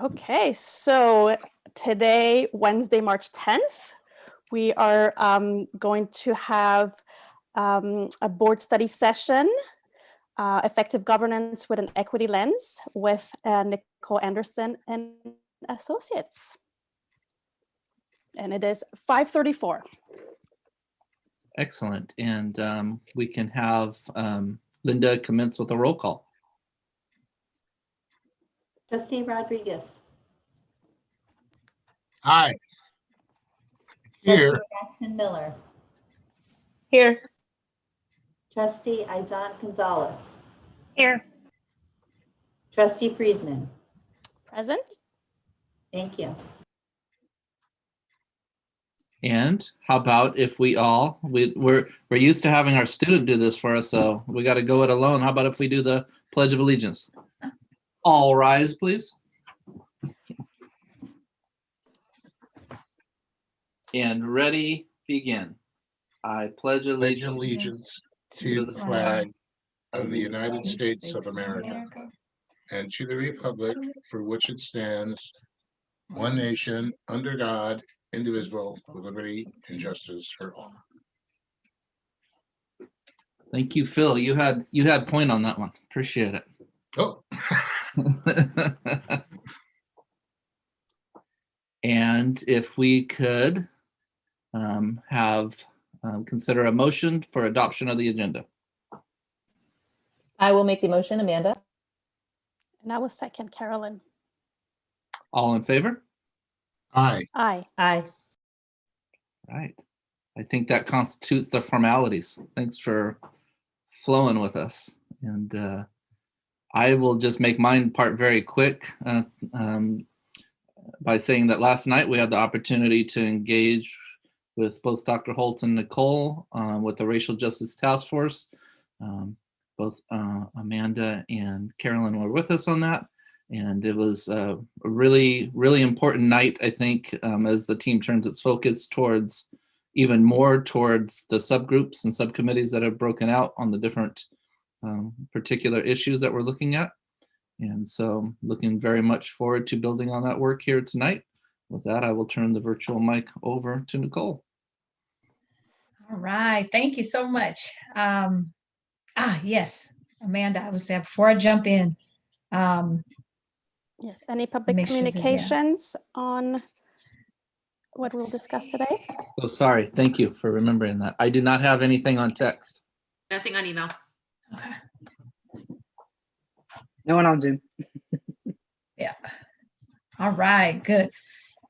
Okay, so today, Wednesday, March 10th, we are going to have a board study session, Effective Governance with an Equity Lens, with Nicole Anderson and Associates. And it is 5:34. Excellent. And we can have Linda commence with a roll call. Trustee Rodriguez. Aye. Here. Trustee Jackson Miller. Here. Trustee Izan Gonzalez. Here. Trustee Friedman. Present. Thank you. And how about if we all, we're used to having our student do this for us, so we got to go it alone. How about if we do the Pledge of Allegiance? All rise, please. And ready, begin. I pledge Allegiance to the flag of the United States of America and to the republic for which it stands, one nation, under God, indivisible, with liberty and justice for all. Thank you, Phil. You had point on that one. Appreciate it. Oh. And if we could consider a motion for adoption of the agenda. I will make the motion, Amanda. And I will second, Carolyn. All in favor? Aye. Aye. Aye. Right. I think that constitutes the formalities. Thanks for flowing with us. And I will just make mine part very quick by saying that last night we had the opportunity to engage with both Dr. Holt and Nicole with the Racial Justice Task Force. Both Amanda and Carolyn were with us on that. And it was a really, really important night, I think, as the team turns its focus towards even more towards the subgroups and subcommittees that have broken out on the different particular issues that we're looking at. And so looking very much forward to building on that work here tonight. With that, I will turn the virtual mic over to Nicole. All right, thank you so much. Yes, Amanda, I would say before I jump in. Yes, any public communications on what we'll discuss today? Oh, sorry. Thank you for remembering that. I do not have anything on text. Nothing on email. Okay. No one on Zoom. Yeah. All right, good.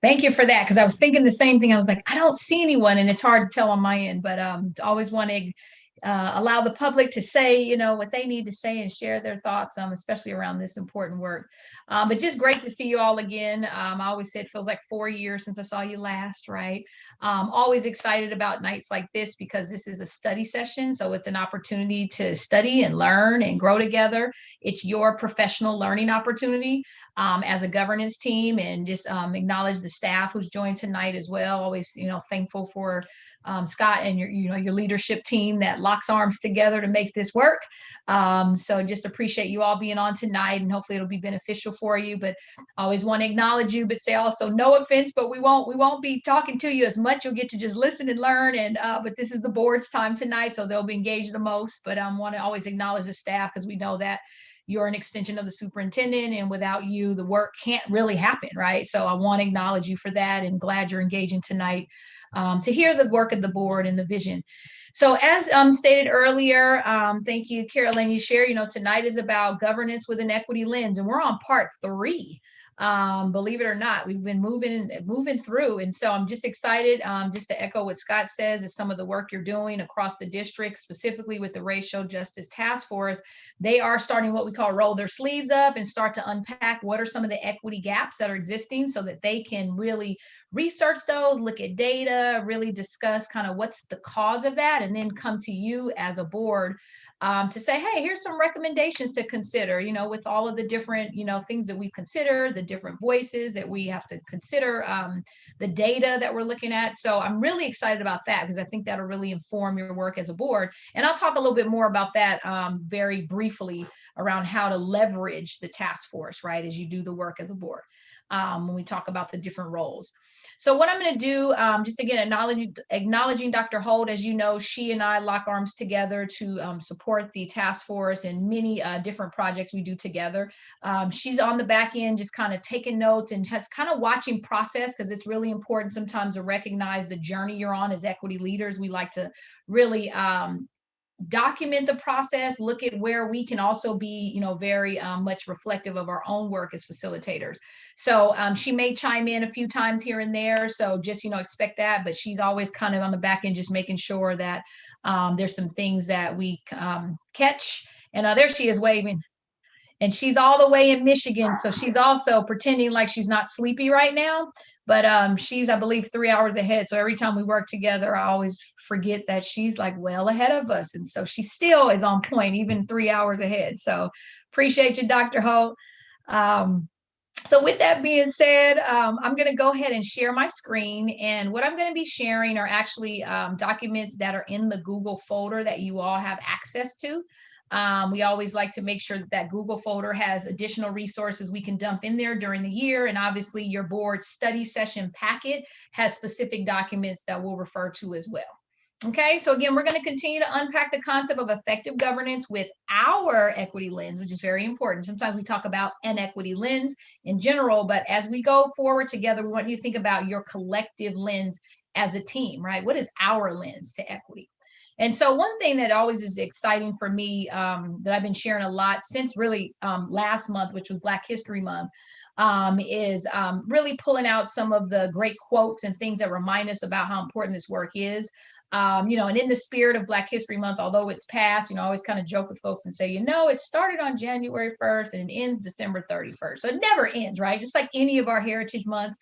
Thank you for that, because I was thinking the same thing. I was like, I don't see anyone, and it's hard to tell on my end, but always want to allow the public to say, what they need to say and share their thoughts, especially around this important work. But just great to see you all again. I always say it feels like 4 years since I saw you last, right? Always excited about nights like this because this is a study session. So it's an opportunity to study and learn and grow together. It's your professional learning opportunity as a governance team, and just acknowledge the staff who's joined tonight as well. Always, thankful for Scott and your leadership team that locks arms together to make this work. So just appreciate you all being on tonight, and hopefully it'll be beneficial for you. But I always want to acknowledge you, but say also no offense, but we won't be talking to you as much. You'll get to just listen and learn. And but this is the board's time tonight, so they'll be engaged the most. But I want to always acknowledge the staff, because we know that you're an extension of the superintendent, and without you, the work can't really happen, right? So I want to acknowledge you for that, and glad you're engaging tonight to hear the work of the board and the vision. So as stated earlier, thank you, Carolyn, you share, tonight is about governance with an equity lens, and we're on part 3. Believe it or not, we've been moving through. And so I'm just excited, just to echo what Scott says, is some of the work you're doing across the district, specifically with the Racial Justice Task Force. They are starting what we call roll their sleeves up and start to unpack what are some of the equity gaps that are existing, so that they can really research those, look at data, really discuss kind of what's the cause of that, and then come to you as a board to say, hey, here's some recommendations to consider, with all of the different, things that we've considered, the different voices that we have to consider, the data that we're looking at. So I'm really excited about that because I think that'll really inform your work as a board. And I'll talk a little bit more about that very briefly around how to leverage the task force, right, as you do the work as a board, when we talk about the different roles. So what I'm going to do, just again, acknowledging Dr. Holt, as you know, she and I lock arms together to support the task force and many different projects we do together. She's on the back end, just kind of taking notes and just kind of watching process, because it's really important sometimes to recognize the journey you're on as equity leaders. We like to really document the process, look at where we can also be, very much reflective of our own work as facilitators. So she may chime in a few times here and there. So just, expect that, but she's always kind of on the back end, just making sure that there's some things that we catch. And there she is waving. And she's all the way in Michigan. So she's also pretending like she's not sleepy right now. But she's, I believe, 3 hours ahead. So every time we work together, I always forget that she's like well ahead of us. And so she still is on point, even 3 hours ahead. So appreciate you, Dr. Holt. So with that being said, I'm going to go ahead and share my screen. And what I'm going to be sharing are actually documents that are in the Google folder that you all have access to. We always like to make sure that Google folder has additional resources we can dump in there during the year. And obviously your board study session packet has specific documents that we'll refer to as well. Okay, so again, we're going to continue to unpack the concept of effective governance with our equity lens, which is very important. Sometimes we talk about an equity lens in general, but as we go forward together, we want you to think about your collective lens as a team, right? What is our lens to equity? And so one thing that always is exciting for me that I've been sharing a lot since really last month, which was Black History Month, is really pulling out some of the great quotes and things that remind us about how important this work is. And in the spirit of Black History Month, although it's past, I always kind of joke with folks and say, it started on January 1st and it ends December 31st. So it never ends, right? Just like any of our heritage months.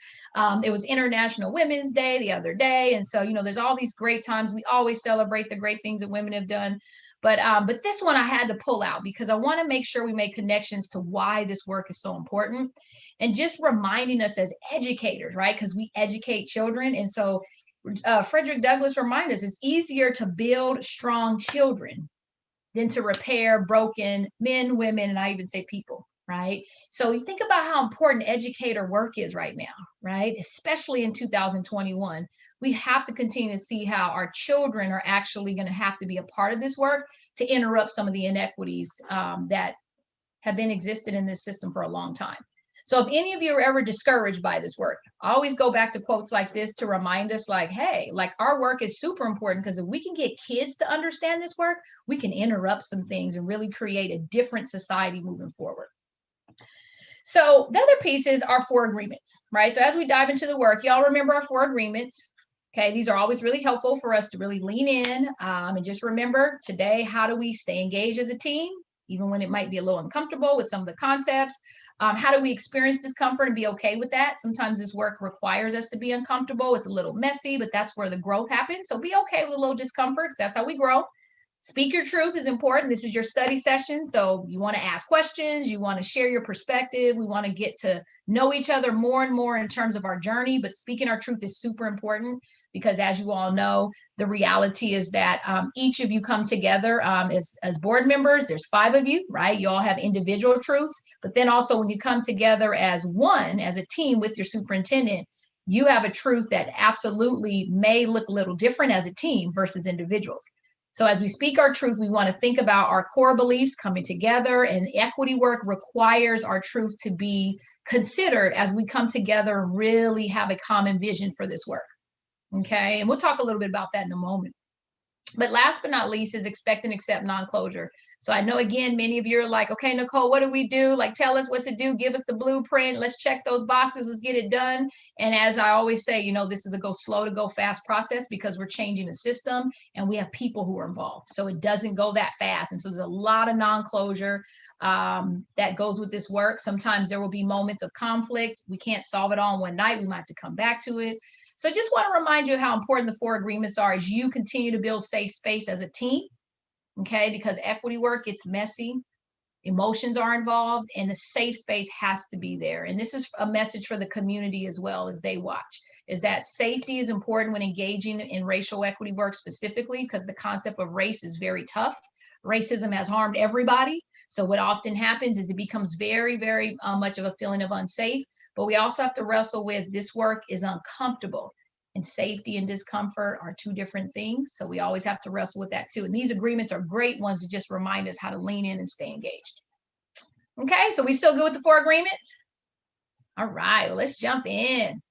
It was International Women's Day the other day. And so, there's all these great times. We always celebrate the great things that women have done. But this one I had to pull out because I want to make sure we make connections to why this work is so important. And just reminding us as educators, right? Because we educate children. And so Frederick Douglass reminds us it's easier to build strong children than to repair broken men, women, and I even say people, right? So you think about how important educator work is right now, right? Especially in 2021. We have to continue to see how our children are actually going to have to be a part of this work to interrupt some of the inequities that have been existed in this system for a long time. So if any of you are ever discouraged by this work, I always go back to quotes like this to remind us like, hey, like our work is super important because if we can get kids to understand this work, we can interrupt some things and really create a different society moving forward. So the other pieces are 4 agreements, right? So as we dive into the work, y'all remember our 4 agreements. Okay, these are always really helpful for us to really lean in and just remember today, how do we stay engaged as a team, even when it might be a little uncomfortable with some of the concepts? How do we experience discomfort and be okay with that? Sometimes this work requires us to be uncomfortable. It's a little messy, but that's where the growth happens. So be okay with a little discomfort because that's how we grow. Speak your truth is important. This is your study session. So you want to ask questions. You want to share your perspective. We want to get to know each other more and more in terms of our journey. But speaking our truth is super important because as you all know, the reality is that each of you come together as board members. There's 5 of you, right? You all have individual truths. But then also when you come together as one, as a team with your superintendent, you have a truth that absolutely may look a little different as a team versus individuals. So as we speak our truth, we want to think about our core beliefs coming together, and equity work requires our truth to be considered as we come together and really have a common vision for this work. Okay, and we'll talk a little bit about that in a moment. But last but not least is expect and accept non-closure. So I know, again, many of you are like, okay, Nicole, what do we do? Like, tell us what to do. Give us the blueprint. Let's check those boxes. Let's get it done. And as I always say, this is a go slow to go fast process because we're changing the system and we have people who are involved. So it doesn't go that fast. And so there's a lot of non-closure that goes with this work. Sometimes there will be moments of conflict. We can't solve it all in one night. We might have to come back to it. So I just want to remind you how important the 4 agreements are as you continue to build safe space as a team. Okay, because equity work, it's messy. Emotions are involved, and the safe space has to be there. And this is a message for the community as well as they watch, is that safety is important when engaging in racial equity work specifically, because the concept of race is very tough. Racism has harmed everybody. So what often happens is it becomes very, very much of a feeling of unsafe. But we also have to wrestle with this work is uncomfortable. And safety and discomfort are two different things. So we always have to wrestle with that too. And these agreements are great ones to just remind us how to lean in and stay engaged. Okay, so we still good with the 4 agreements? All right, well, let's jump in.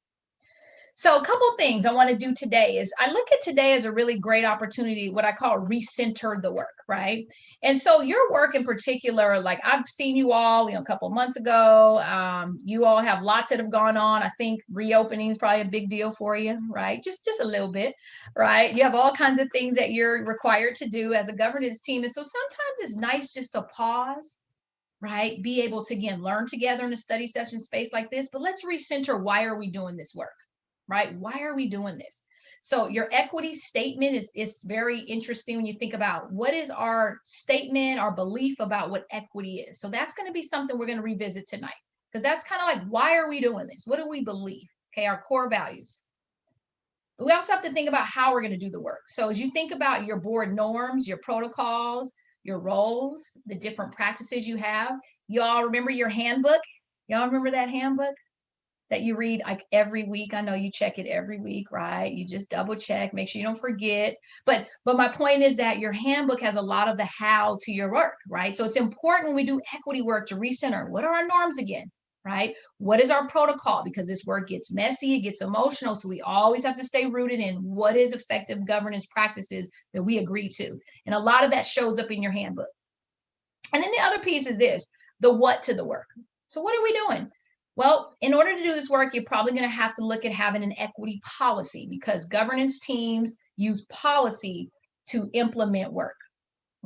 So a couple things I want to do today is I look at today as a really great opportunity, what I call recenter the work, right? And so your work in particular, like I've seen you all, a couple months ago, you all have lots that have gone on. I think reopening is probably a big deal for you, right? Just a little bit, right? You have all kinds of things that you're required to do as a governance team. And so sometimes it's nice just to pause, right? Be able to, again, learn together in a study session space like this, but let's recenter, why are we doing this work? Right? Why are we doing this? So your equity statement is very interesting when you think about what is our statement, our belief about what equity is. So that's going to be something we're going to revisit tonight, because that's kind of like, why are we doing this? What do we believe? Okay, our core values. But we also have to think about how we're going to do the work. So as you think about your board norms, your protocols, your roles, the different practices you have, you all remember your handbook? Y'all remember that handbook that you read like every week? I know you check it every week, right? You just double check, make sure you don't forget. But my point is that your handbook has a lot of the how to your work, right? So it's important when we do equity work to recenter. What are our norms again, right? What is our protocol? Because this work gets messy, it gets emotional. So we always have to stay rooted in what is effective governance practices that we agree to. And a lot of that shows up in your handbook. And then the other piece is this, the what to the work. So what are we doing? Well, in order to do this work, you're probably going to have to look at having an equity policy, because governance teams use policy to implement work.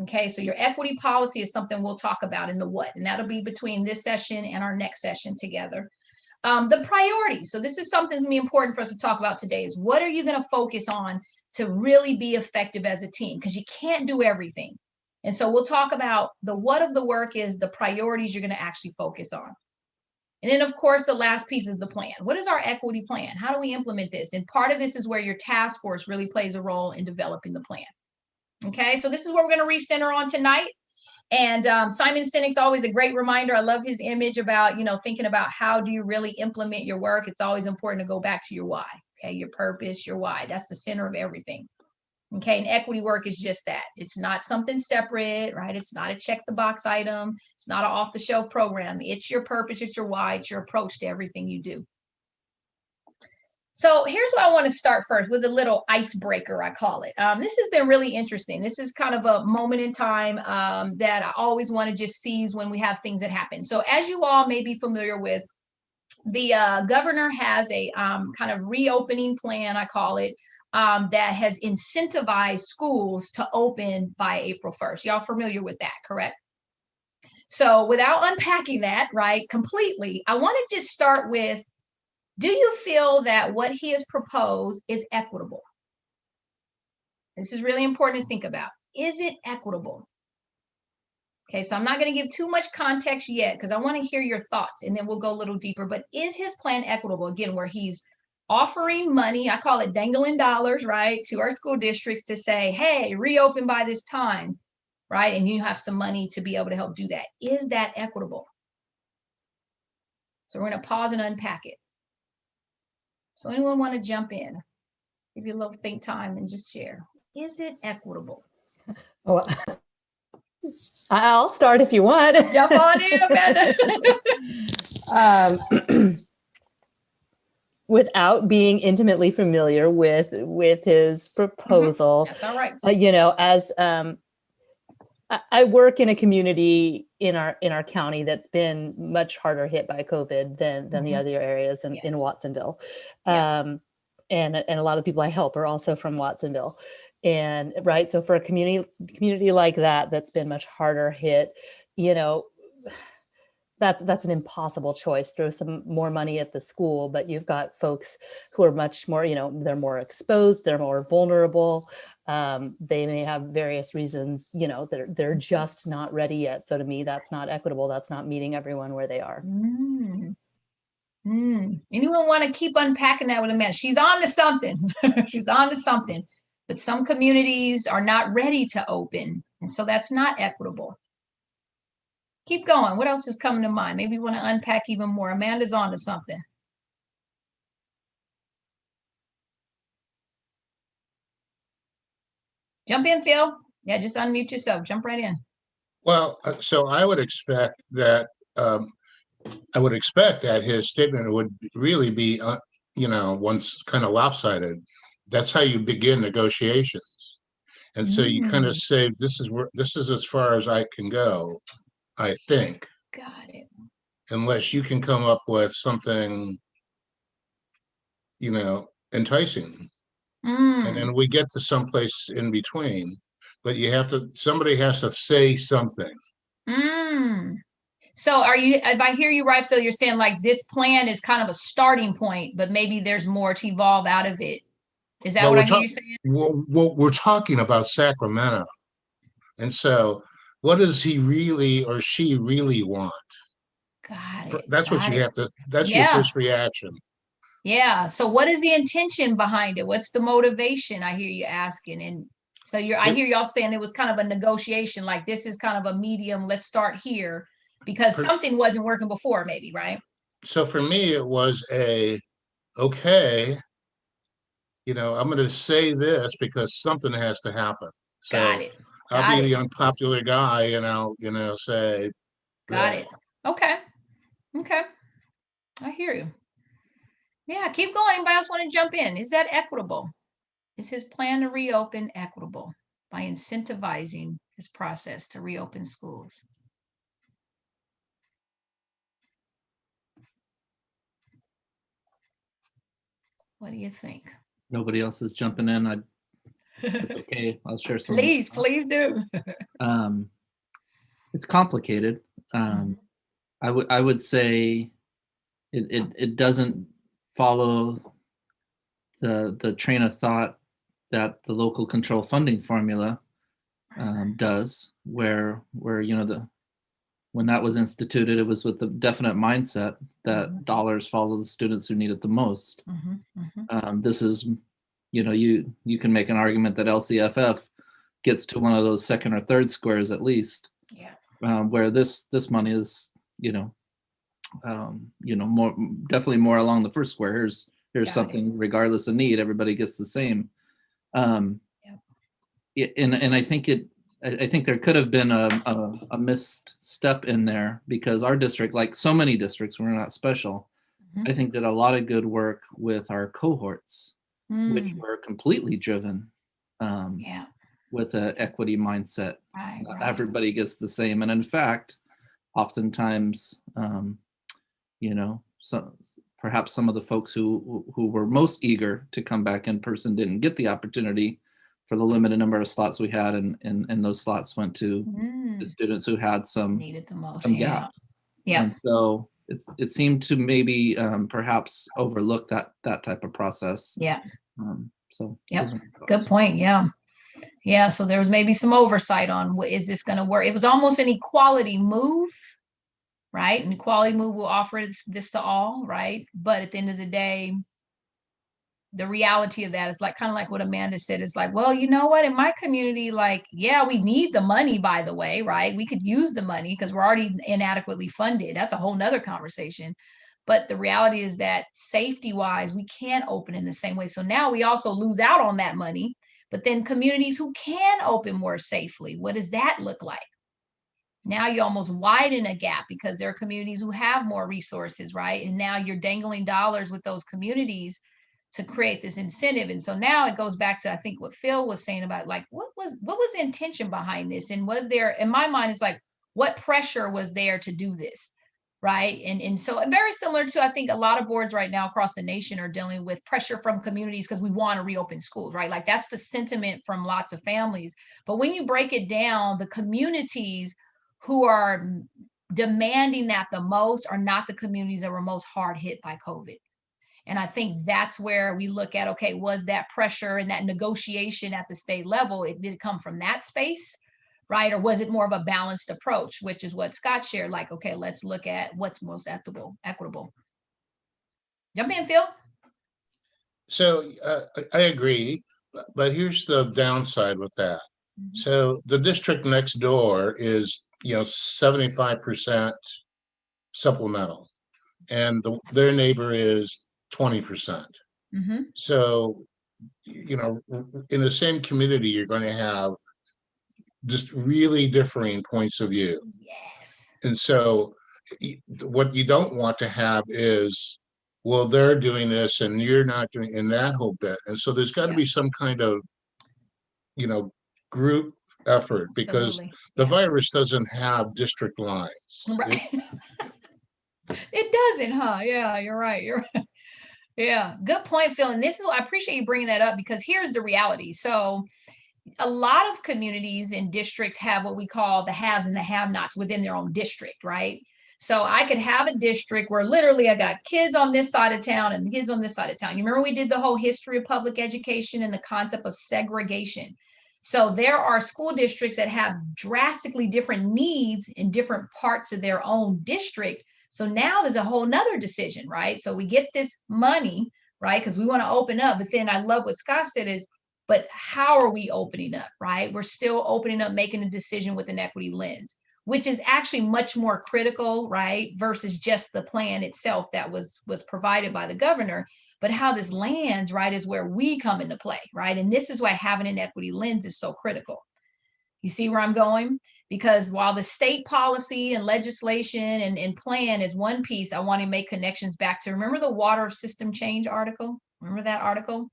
Okay, so your equity policy is something we'll talk about in the what, and that'll be between this session and our next session together. The priorities. So this is something that's going to be important for us to talk about today, is what are you going to focus on to really be effective as a team? Because you can't do everything. And so we'll talk about the what of the work is the priorities you're going to actually focus on. And then, of course, the last piece is the plan. What is our equity plan? How do we implement this? And part of this is where your task force really plays a role in developing the plan. Okay, so this is what we're going to recenter on tonight. And Simon Sinek's always a great reminder. I love his image about, thinking about how do you really implement your work. It's always important to go back to your why, okay, your purpose, your why. That's the center of everything. Okay, and equity work is just that. It's not something separate, right? It's not a check the box item. It's not an off the shelf program. It's your purpose, it's your why, it's your approach to everything you do. So here's what I want to start first with, a little icebreaker, I call it. This has been really interesting. This is kind of a moment in time that I always want to just seize when we have things that happen. So as you all may be familiar with, the governor has a kind of reopening plan, I call it, that has incentivized schools to open by April 1st. Y'all familiar with that, correct? So without unpacking that, right, completely, I want to just start with, do you feel that what he has proposed is equitable? This is really important to think about. Is it equitable? Okay, so I'm not going to give too much context yet, because I want to hear your thoughts, and then we'll go a little deeper. But is his plan equitable? Again, where he's offering money, I call it dangling dollars, right, to our school districts to say, hey, reopen by this time, right? And you have some money to be able to help do that. Is that equitable? So we're going to pause and unpack it. So anyone want to jump in? Give you a little think time and just share. Is it equitable? Oh, I'll start if you want. Jump on in, Amanda. Without being intimately familiar with his proposal, That's all right. As I work in a community in our county that's been much harder hit by COVID than the other areas in Watsonville, and a lot of people I help are also from Watsonville, and right. So for a community like that that's been much harder hit, that that's an impossible choice. Throw some more money at the school, but you've got folks who are much more, they're more exposed, they're more vulnerable. They may have various reasons, they're just not ready yet. So to me, that's not equitable. That's not meeting everyone where they are. Anyone want to keep unpacking that with Amanda? She's on to something. She's on to something. But some communities are not ready to open. And so that's not equitable. Keep going. What else is coming to mind? Maybe you want to unpack even more. Amanda's on to something. Jump in, Phil. Yeah, just unmute yourself. Jump right in. Well, so I would expect that his statement would really be, once kind of lopsided. That's how you begin negotiations, and so you kind of say, "This is as far as I can go." I think. Got it. Unless you can come up with something, enticing, and then we get to someplace in between. But somebody has to say something. So if I hear you right, Phil, you're saying like this plan is kind of a starting point, but maybe there's more to evolve out of it. Is that what I hear you saying? We're talking about Sacramento. And so what does he really or she really want? Got it. That's what you have to, that's your first reaction. Yeah. So what is the intention behind it? What's the motivation? I hear you asking. And so I hear y'all saying it was kind of a negotiation, like this is kind of a medium, let's start here because something wasn't working before maybe, right? So for me, it was okay, I'm going to say this because something has to happen. So Got it. I'll be the unpopular guy and I'll, say. Got it. Okay. I hear you. Yeah, keep going. Anybody else want to jump in? Is that equitable? Is his plan to reopen equitable by incentivizing this process to reopen schools? What do you think? Nobody else is jumping in. Okay, I'll share some. Please do. It's complicated. I would say it doesn't follow the train of thought that the local control funding formula does, where when that was instituted, it was with the definite mindset that dollars follow the students who need it the most. This is, you can make an argument that LCFF gets to one of those second or third squares at least. Where this money is, more definitely more along the first square. Here's something regardless of need, everybody gets the same. And I think there could have been a missed step in there because our district, like so many districts, we're not special. I think did a lot of good work with our cohorts, which were completely driven with an equity mindset. Not everybody gets the same. And in fact, oftentimes, perhaps some of the folks who were most eager to come back in person didn't get the opportunity for the limited number of slots we had, and those slots went to the students who had some gaps. And so it seemed to maybe perhaps overlook that type of process. Good point. Yeah, so there was maybe some oversight on is this going to work? It was almost an equality move, right? An equality move will offer this to all, right? But at the end of the day, the reality of that is like kind of like what Amanda said. It's like, well, you know what? In my community, like, yeah, we need the money, by the way, right? We could use the money because we're already inadequately funded. That's a whole nother conversation. But the reality is that safety-wise, we can't open in the same way. So now we also lose out on that money. But then communities who can open more safely, what does that look like? Now you almost widen a gap because there are communities who have more resources, right? And now you're dangling dollars with those communities to create this incentive. And so now it goes back to, I think, what Phil was saying about like, what was the intention behind this? And was there, in my mind, it's like, what pressure was there to do this? Right. And so very similar to, I think a lot of boards right now across the nation are dealing with pressure from communities because we want to reopen schools, right? Like that's the sentiment from lots of families. But when you break it down, the communities who are demanding that the most are not the communities that were most hard hit by COVID. And I think that's where we look at, okay, was that pressure and that negotiation at the state level, did it come from that space, right? Or was it more of a balanced approach, which is what Scott shared, like, okay, let's look at what's most equitable. Jump in, Phil. So I agree, but here's the downside with that. So the district next door is, 75% supplemental, and their neighbor is 20%. So, in the same community, you're going to have just really differing points of view. Yes. And so what you don't want to have is, well, they're doing this and you're not doing, in that whole bit. And so there's got to be some kind of, group effort, because the virus doesn't have district lines. Right. It doesn't, huh? Yeah, you're right. You're right. Yeah, good point, Phil. And this is, I appreciate you bringing that up, because here's the reality. So a lot of communities and districts have what we call the haves and the have-nots within their own district, right? So I could have a district where literally I got kids on this side of town and kids on this side of town. You remember we did the whole history of public education and the concept of segregation. So there are school districts that have drastically different needs in different parts of their own district. So now there's a whole nother decision, right? So we get this money, right? Because we want to open up. But then I love what Scott said is, but how are we opening up, right? We're still opening up, making a decision with an equity lens, which is actually much more critical, right? Versus just the plan itself that was provided by the governor. But how this lands, right, is where we come into play, right? And this is why having an equity lens is so critical. You see where I'm going? Because while the state policy and legislation and plan is one piece, I want to make connections back to, remember the water system change article? Remember that article?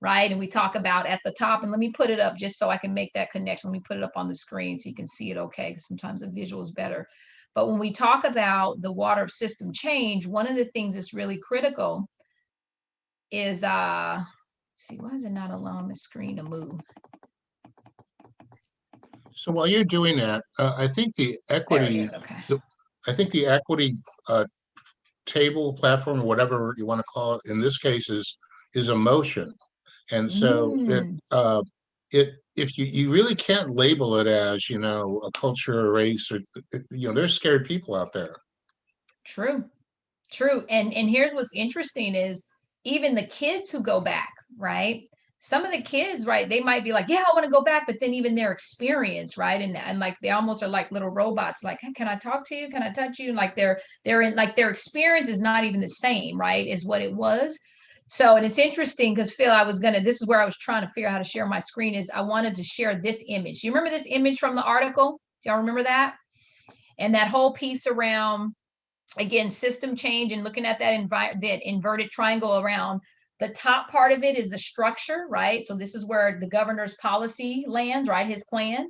Right? And we talk about at the top, and let me put it up just so I can make that connection. Let me put it up on the screen so you can see it okay, because sometimes the visual is better. But when we talk about the water system change, one of the things that's really critical is, let's see, why is it not allowing the screen to move? So while you're doing that, I think the equity, Okay. I think the equity table, platform, or whatever you want to call it, in this case is a motion. And so if you really can't label it as, a culture or race, or, there's scared people out there. True. And here's what's interesting is even the kids who go back, right? Some of the kids, right, they might be like, yeah, I want to go back, but then even their experience, right? And like, they almost are like little robots, like, hey, can I talk to you? Can I touch you? And like they're in, like, their experience is not even the same, right, as what it was. So, and it's interesting because Phil, this is where I was trying to figure out how to share my screen, is I wanted to share this image. You remember this image from the article? Do y'all remember that? And that whole piece around, again, system change and looking at that inverted triangle around the top part of it is the structure, right? So this is where the governor's policy lands, right? His plan,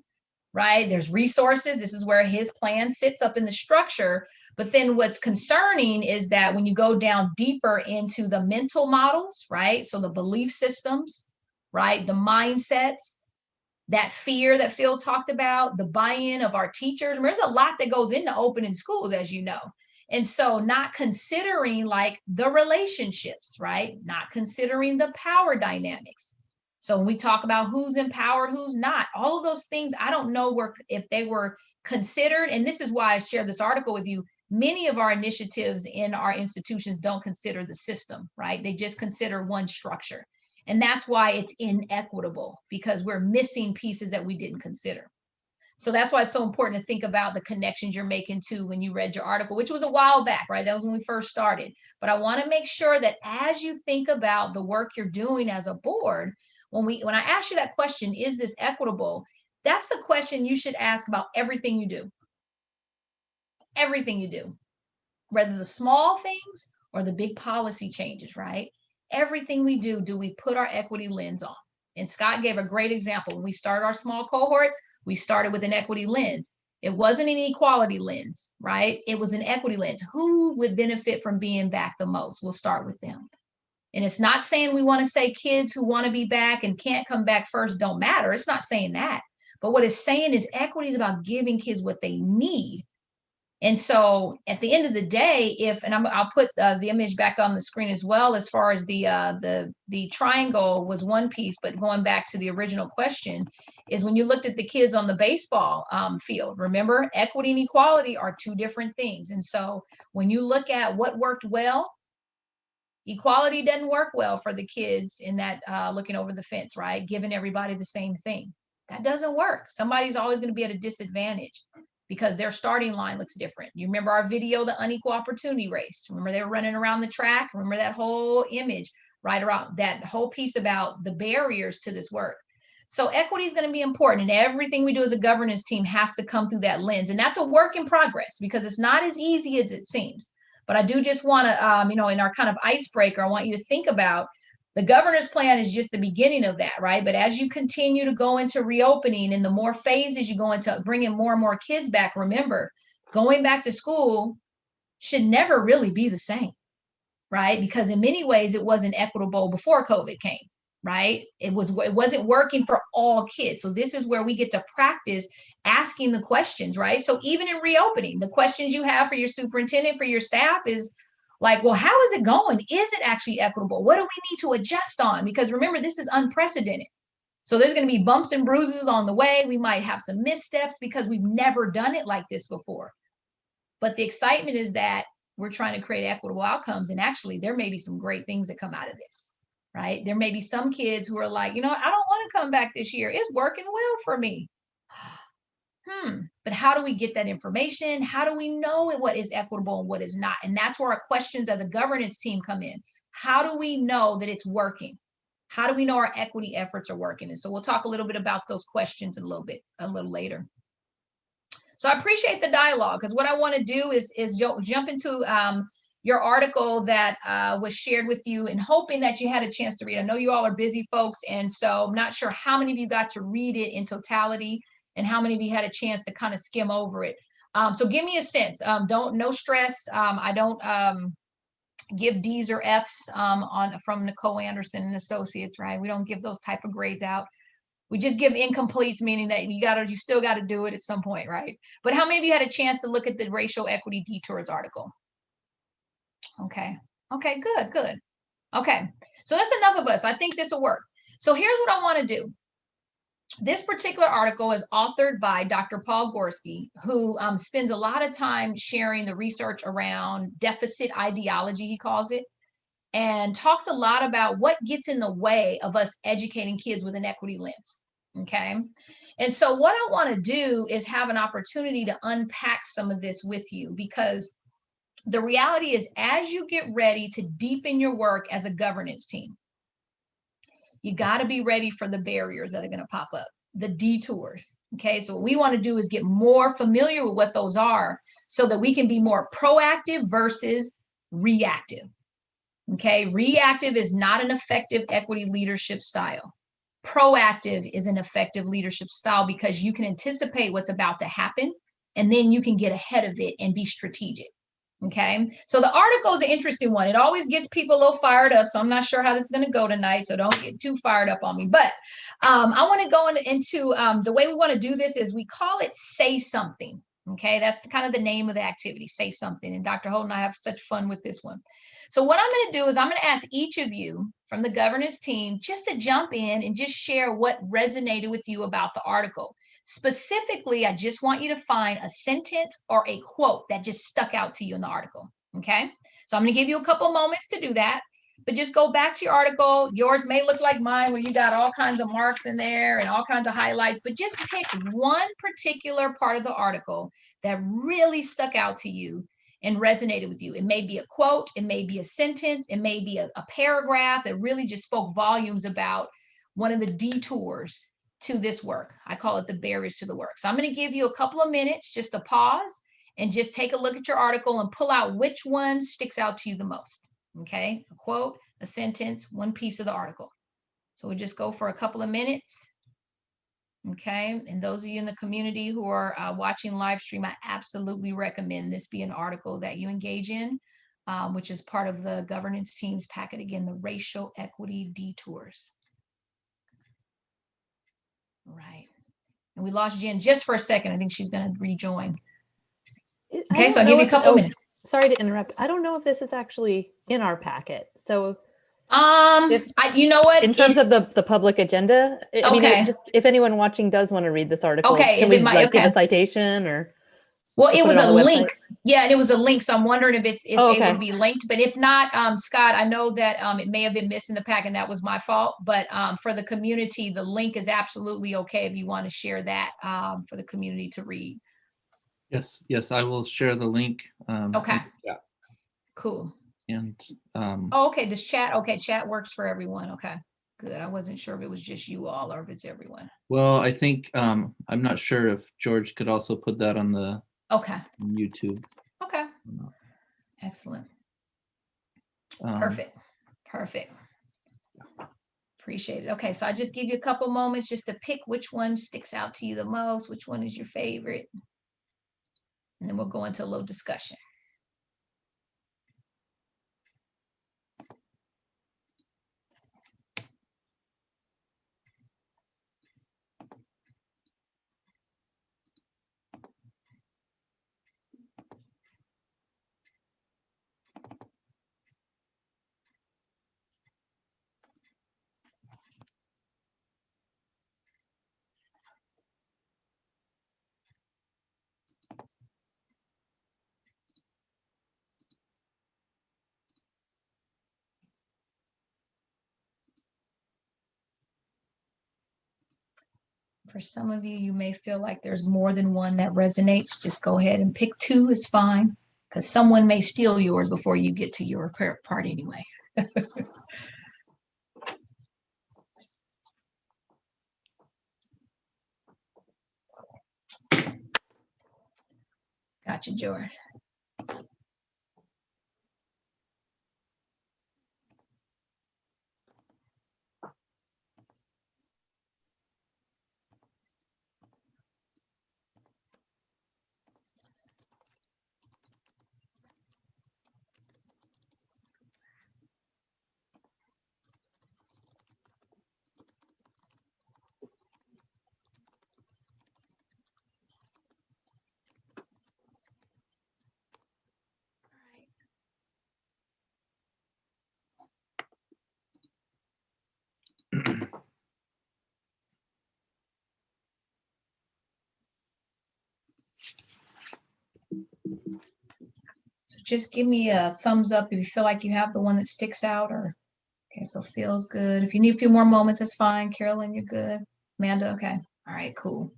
right? There's resources. This is where his plan sits up in the structure. But then what's concerning is that when you go down deeper into the mental models, right? So the belief systems, right? The mindsets, that fear that Phil talked about, the buy-in of our teachers. There's a lot that goes into opening schools, as you know. And so not considering like the relationships, right? Not considering the power dynamics. So when we talk about who's empowered, who's not, all of those things, I don't know if they were considered. And this is why I shared this article with you. Many of our initiatives in our institutions don't consider the system, right? They just consider one structure. And that's why it's inequitable, because we're missing pieces that we didn't consider. So that's why it's so important to think about the connections you're making too when you read your article, which was a while back, right? That was when we first started. But I want to make sure that as you think about the work you're doing as a board, when I ask you that question, is this equitable? That's the question you should ask about everything you do. Everything you do, whether the small things or the big policy changes, right? Everything we do we put our equity lens on? And Scott gave a great example. When we started our small cohorts, we started with an equity lens. It wasn't an equality lens, right? It was an equity lens. Who would benefit from being back the most? We'll start with them. And it's not saying we want to say kids who want to be back and can't come back first don't matter. It's not saying that. But what it's saying is equity is about giving kids what they need, And so at the end of the day, I'll put the image back on the screen as well, as far as the triangle was one piece, but going back to the original question is when you looked at the kids on the baseball field, remember, equity and equality are two different things. And so when you look at what worked well, equality doesn't work well for the kids in that looking over the fence, right? Giving everybody the same thing. That doesn't work. Somebody's always going to be at a disadvantage because their starting line looks different. You remember our video, the unequal opportunity race. Remember they were running around the track? Remember that whole image, right around that whole piece about the barriers to this work. So equity is going to be important, and everything we do as a governance team has to come through that lens. And that's a work in progress because it's not as easy as it seems. But I do just want to, in our kind of icebreaker, I want you to think about the governor's plan is just the beginning of that, right? But as you continue to go into reopening and the more phases you go into bringing more and more kids back, remember, going back to school should never really be the same, right? Because in many ways, it wasn't equitable before COVID came, right? It wasn't working for all kids. So this is where we get to practice asking the questions, right? So even in reopening, the questions you have for your superintendent, for your staff is, like, well, how is it going? Is it actually equitable? What do we need to adjust on? Because remember, this is unprecedented. So there's going to be bumps and bruises along the way. We might have some missteps because we've never done it like this before. But the excitement is that we're trying to create equitable outcomes. And actually, there may be some great things that come out of this, right? There may be some kids who are like, I don't want to come back this year. It's working well for me. But how do we get that information? How do we know what is equitable and what is not? And that's where our questions as a governance team come in. How do we know that it's working? How do we know our equity efforts are working? And so we'll talk a little bit about those questions a little later. So I appreciate the dialogue, because what I want to do is jump into your article that was shared with you, and hoping that you had a chance to read. I know you all are busy folks, and so I'm not sure how many of you got to read it in totality and how many of you had a chance to kind of skim over it. So give me a sense. No stress. I don't give D's or F's from Nicole Anderson and Associates, right? We don't give those type of grades out. We just give incompletes, meaning that you still got to do it at some point, right? But how many of you had a chance to look at the racial equity detours article? Okay, good. Okay, so that's enough of us. I think this will work. So here's what I want to do. This particular article is authored by Dr. Paul Gorski, who spends a lot of time sharing the research around deficit ideology, he calls it, and talks a lot about what gets in the way of us educating kids with an equity lens, okay? And so what I want to do is have an opportunity to unpack some of this with you, because the reality is, as you get ready to deepen your work as a governance team, you got to be ready for the barriers that are going to pop up, the detours. Okay, so what we want to do is get more familiar with what those are so that we can be more proactive versus reactive. Okay, reactive is not an effective equity leadership style. Proactive is an effective leadership style because you can anticipate what's about to happen, and then you can get ahead of it and be strategic. Okay, so the article is an interesting one. It always gets people a little fired up, so I'm not sure how this is going to go tonight, so don't get too fired up on me. But I want to go into the way we want to do this is we call it Say Something. Okay, that's kind of the name of the activity, Say Something. And Dr. Holt and I have such fun with this one. So what I'm going to do is I'm going to ask each of you from the governance team just to jump in and just share what resonated with you about the article. Specifically, I just want you to find a sentence or a quote that just stuck out to you in the article, okay? So I'm going to give you a couple moments to do that, but just go back to your article. Yours may look like mine where you got all kinds of marks in there and all kinds of highlights, but just pick one particular part of the article that really stuck out to you and resonated with you. It may be a quote, it may be a sentence, it may be a paragraph that really just spoke volumes about one of the detours to this work. I call it the barriers to the work. So I'm going to give you a couple of minutes just to pause and just take a look at your article and pull out which one sticks out to you the most. Okay, a quote, a sentence, one piece of the article. So we'll just go for a couple of minutes. Okay, and those of you in the community who are watching live stream, I absolutely recommend this be an article that you engage in, which is part of the governance team's packet. Again, the racial equity detours. Right. And we lost Jen just for a second. I think she's going to rejoin. Okay, so I'll give you a couple of minutes. Sorry to interrupt. I don't know if this is actually in our packet. So You know what? in terms of the public agenda, I mean, Okay. just if anyone watching does want to read this article, Okay, can if we it might- like give okay. a citation or? Well, it put was it a on the link. website? Yeah, and it was a link. So I'm wondering if it's Oh, able okay. to be linked. But if not, Scott, I know that it may have been missed in the pack, and that was my fault. But for the community, the link is absolutely okay if you want to share that for the community to read. Yes, I will share the link. Okay. Cool. And Oh, okay. Does chat? Okay, chat works for everyone. Okay, good. I wasn't sure if it was just you all or if it's everyone. well, I think I'm not sure if George could also put that on the Okay. on YouTube. Okay. Excellent. Um, Perfect. Appreciate it. Okay, so I just give you a couple moments just to pick which one sticks out to you the most, which one is your favorite, and then we'll go into a little discussion. For some of you, you may feel like there's more than one that resonates. Just go ahead and pick two. It's fine, because someone may steal yours before you get to your part anyway. Gotcha, George. So just give me a thumbs up if you feel like you have the one that sticks out, or okay, so feels good. If you need a few more moments, it's fine. Carolyn, you're good. Amanda, okay. All right, cool.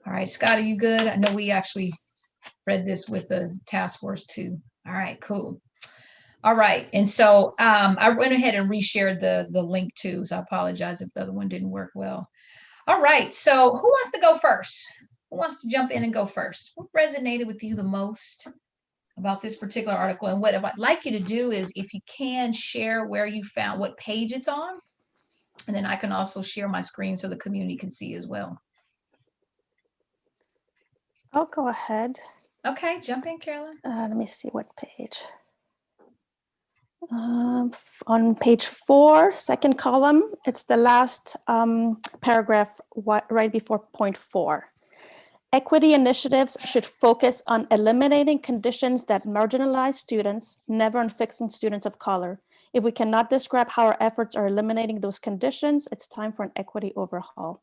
All right, Scott, are you good? I know we actually read this with the task force too. All right, cool. All right, and so I went ahead and reshared the link too, so I apologize if the other one didn't work well. All right, so who wants to go first? Who wants to jump in and go first? What resonated with you the most about this particular article? And what I'd like you to do is, if you can, share where you found, what page it's on, and then I can also share my screen so the community can see as well. I'll go ahead. Okay, jump in, Carolyn. Let me see what page. On page 4, second column, it's the last paragraph right before point 4. Equity initiatives should focus on eliminating conditions that marginalize students, never on fixing students of color. If we cannot describe how our efforts are eliminating those conditions, it's time for an equity overhaul.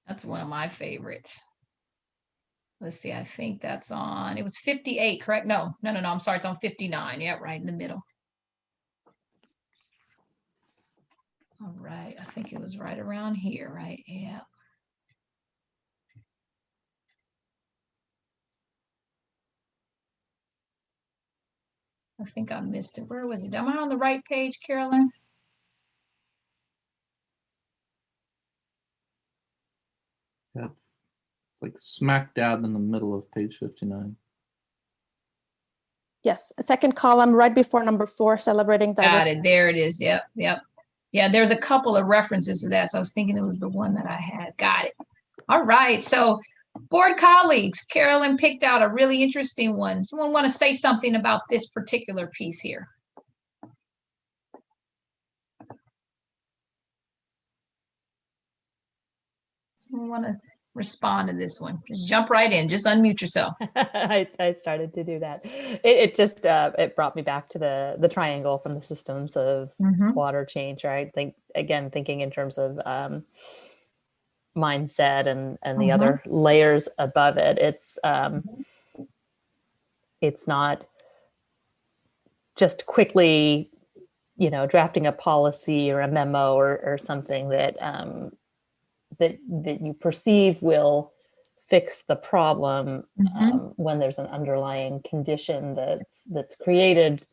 That's one of my favorites. Let's see, I think that's on, it was 58, correct? No, I'm sorry, it's on 59. Yeah, right in the middle. All right, I think it was right around here, right? Yeah. I think I missed it. Where was it? Am I on the right page, Carolyn? That's like smack dab in the middle of page 59. Yes, a second column right before number 4, celebrating Got diversity. it. There it is. Yep. Yeah, there's a couple of references to that, so I was thinking it was the one that I had. Got it. All right. So, board colleagues, Carolyn picked out a really interesting one. Someone want to say something about this particular piece here? Someone want to respond to this one? Just jump right in. Just unmute yourself. I started to do that. It just it brought me back to the triangle from the systems of Mhm. water change, right? Thinking in terms of mindset and the other layers above it. It's not just quickly, drafting a policy or a memo or something that that you perceive will fix the problem when there's an underlying condition that's created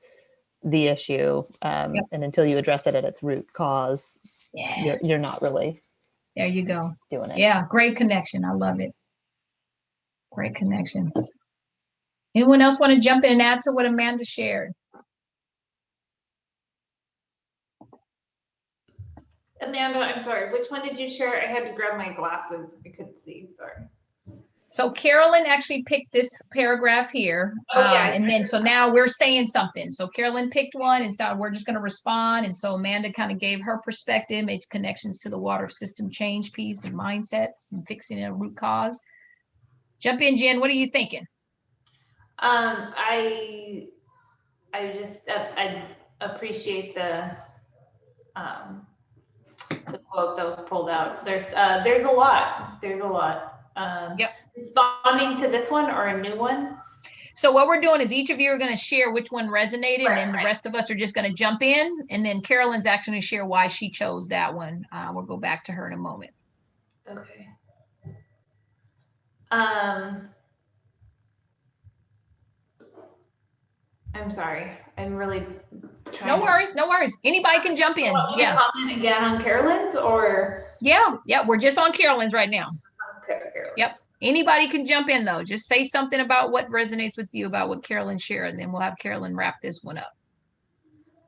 the issue, and until you address it at its root cause, you're not really There you go. doing it. Yeah, great connection. I love it. Great connection. Anyone else want to jump in and add to what Amanda shared? Amanda, I'm sorry, which one did you share? I had to grab my glasses. I couldn't see, sorry. So Carolyn actually picked this paragraph here. Oh, yeah. And then, so now we're saying something. So Carolyn picked one and so we're just going to respond. And so Amanda kind of gave her perspective, made connections to the water system change piece and mindsets and fixing a root cause. Jump in, Jen. What are you thinking? I appreciate the quote that was pulled out. There's a lot. Yep. Responding to this one or a new one? So what we're doing is each of you are going to share which one resonated, and then the rest of us are just going to jump in, and then Carolyn's actually going to share why she chose that one. We'll go back to her in a moment. Okay. I'm sorry. I'm really trying. No worries. Anybody can jump in. Yeah. Comment again on Carolyn's or? Yeah. We're just on Carolyn's right now. Okay, Carolyn's. Yep. Anybody can jump in though. Just say something about what resonates with you about what Carolyn shared, and then we'll have Carolyn wrap this one up.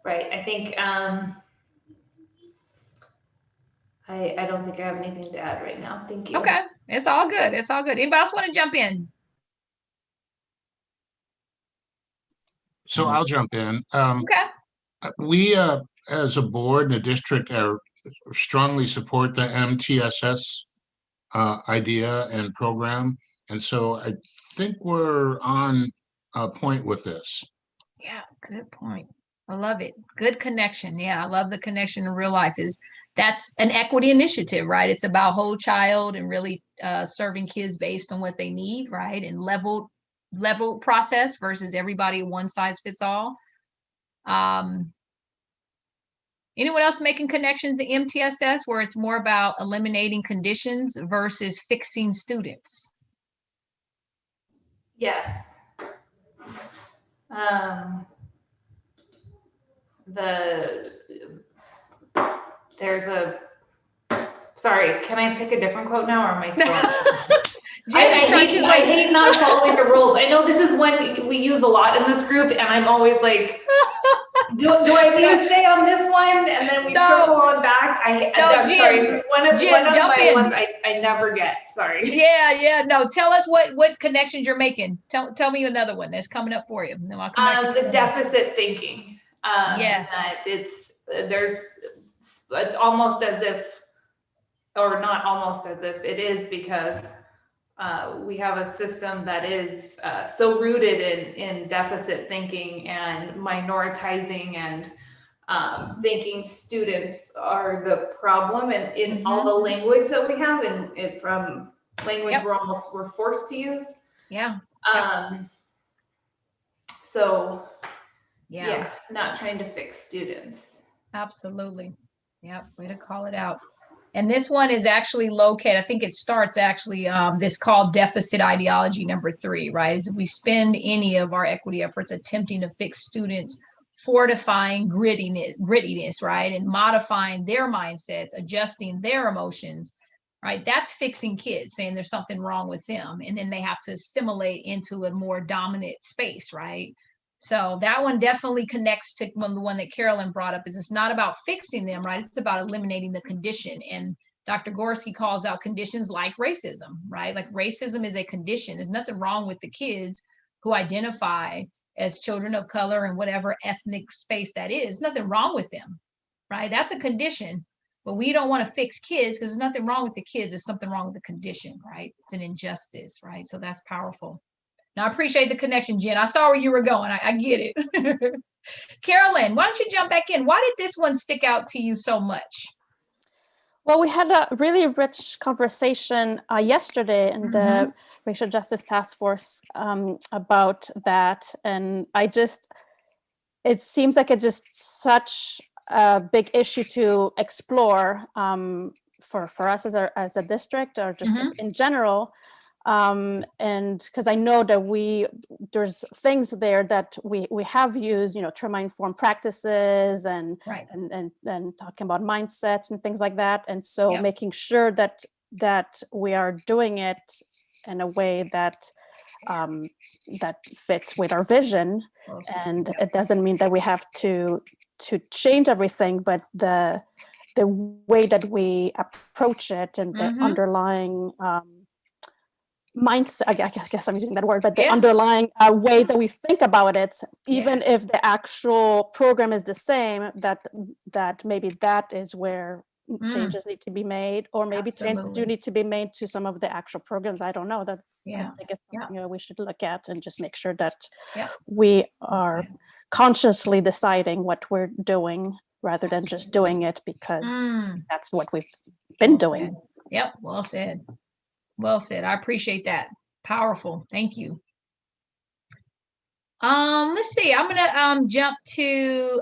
Right. I think I don't think I have anything to add right now. Thank you. Okay. It's all good. Anybody else want to jump in? So I'll jump in. Okay. We, as a board and a district, strongly support the MTSS idea and program. And so I think we're on point with this. Yeah, good point. I love it. Good connection. Yeah, I love the connection in real life. That's an equity initiative, right? It's about whole child and really serving kids based on what they need, right? And level process versus everybody one size fits all. Anyone else making connections to MTSS where it's more about eliminating conditions versus fixing students? Yes. Sorry, can I pick a different quote now or am I still? I hate not following the rules. I know this is one we use a lot in this group and I'm always like, do I need to stay on this one? And then we circle on back. I'm sorry, this is one of my ones I never get, sorry. Yeah, no, tell us what connections you're making. Tell me another one that's coming up for you. And then I'll come back to the deficit thinking. Yes. It's almost as if, or not almost as if, it is because we have a system that is so rooted in deficit thinking and minoritizing and thinking students are the problem, and in all the language that we have, and from language we're forced to use. Yeah. So yeah, not trying to fix students. Absolutely. Yep, way to call it out. And this one is actually located, I think it starts actually, this called deficit ideology number 3, right? Is if we spend any of our equity efforts attempting to fix students, fortifying grittiness, right? And modifying their mindsets, adjusting their emotions, right? That's fixing kids, saying there's something wrong with them. And then they have to assimilate into a more dominant space, right? So that one definitely connects to the one that Carolyn brought up. Is it's not about fixing them, right? It's about eliminating the condition. And Dr. Gorski calls out conditions like racism, right? Like racism is a condition. There's nothing wrong with the kids who identify as children of color and whatever ethnic space that is. Nothing wrong with them, right? That's a condition. but we don't want to fix kids because there's nothing wrong with the kids. There's something wrong with the condition, right? It's an injustice, right? So that's powerful. Now, I appreciate the connection, Jen. I saw where you were going. I get it. Carolyn, why don't you jump back in? Why did this one stick out to you so much? Well, we had a really rich conversation yesterday in the Racial Justice Task Force about that. And it seems like it's just such a big issue to explore for us as a district, or just in general. And because I know that there's things there that we have used, trauma-informed practices and talking about mindsets and things like that. And so making sure that we are doing it in a way that that fits with our vision. And it doesn't mean that we have to change everything, but the way that we approach it and the underlying mindset, I guess I'm using that word, but the underlying way that we think about it, even if the actual program is the same, that maybe that is where changes need to be made, or maybe changes do need to be made to some of the actual programs. I don't know. I think it's something we should look at and just make sure that we are consciously deciding what we're doing rather than just doing it because that's what we've been doing. Yep. Well said. Well said. I appreciate that. Powerful. Thank you. Let's see. I'm gonna jump to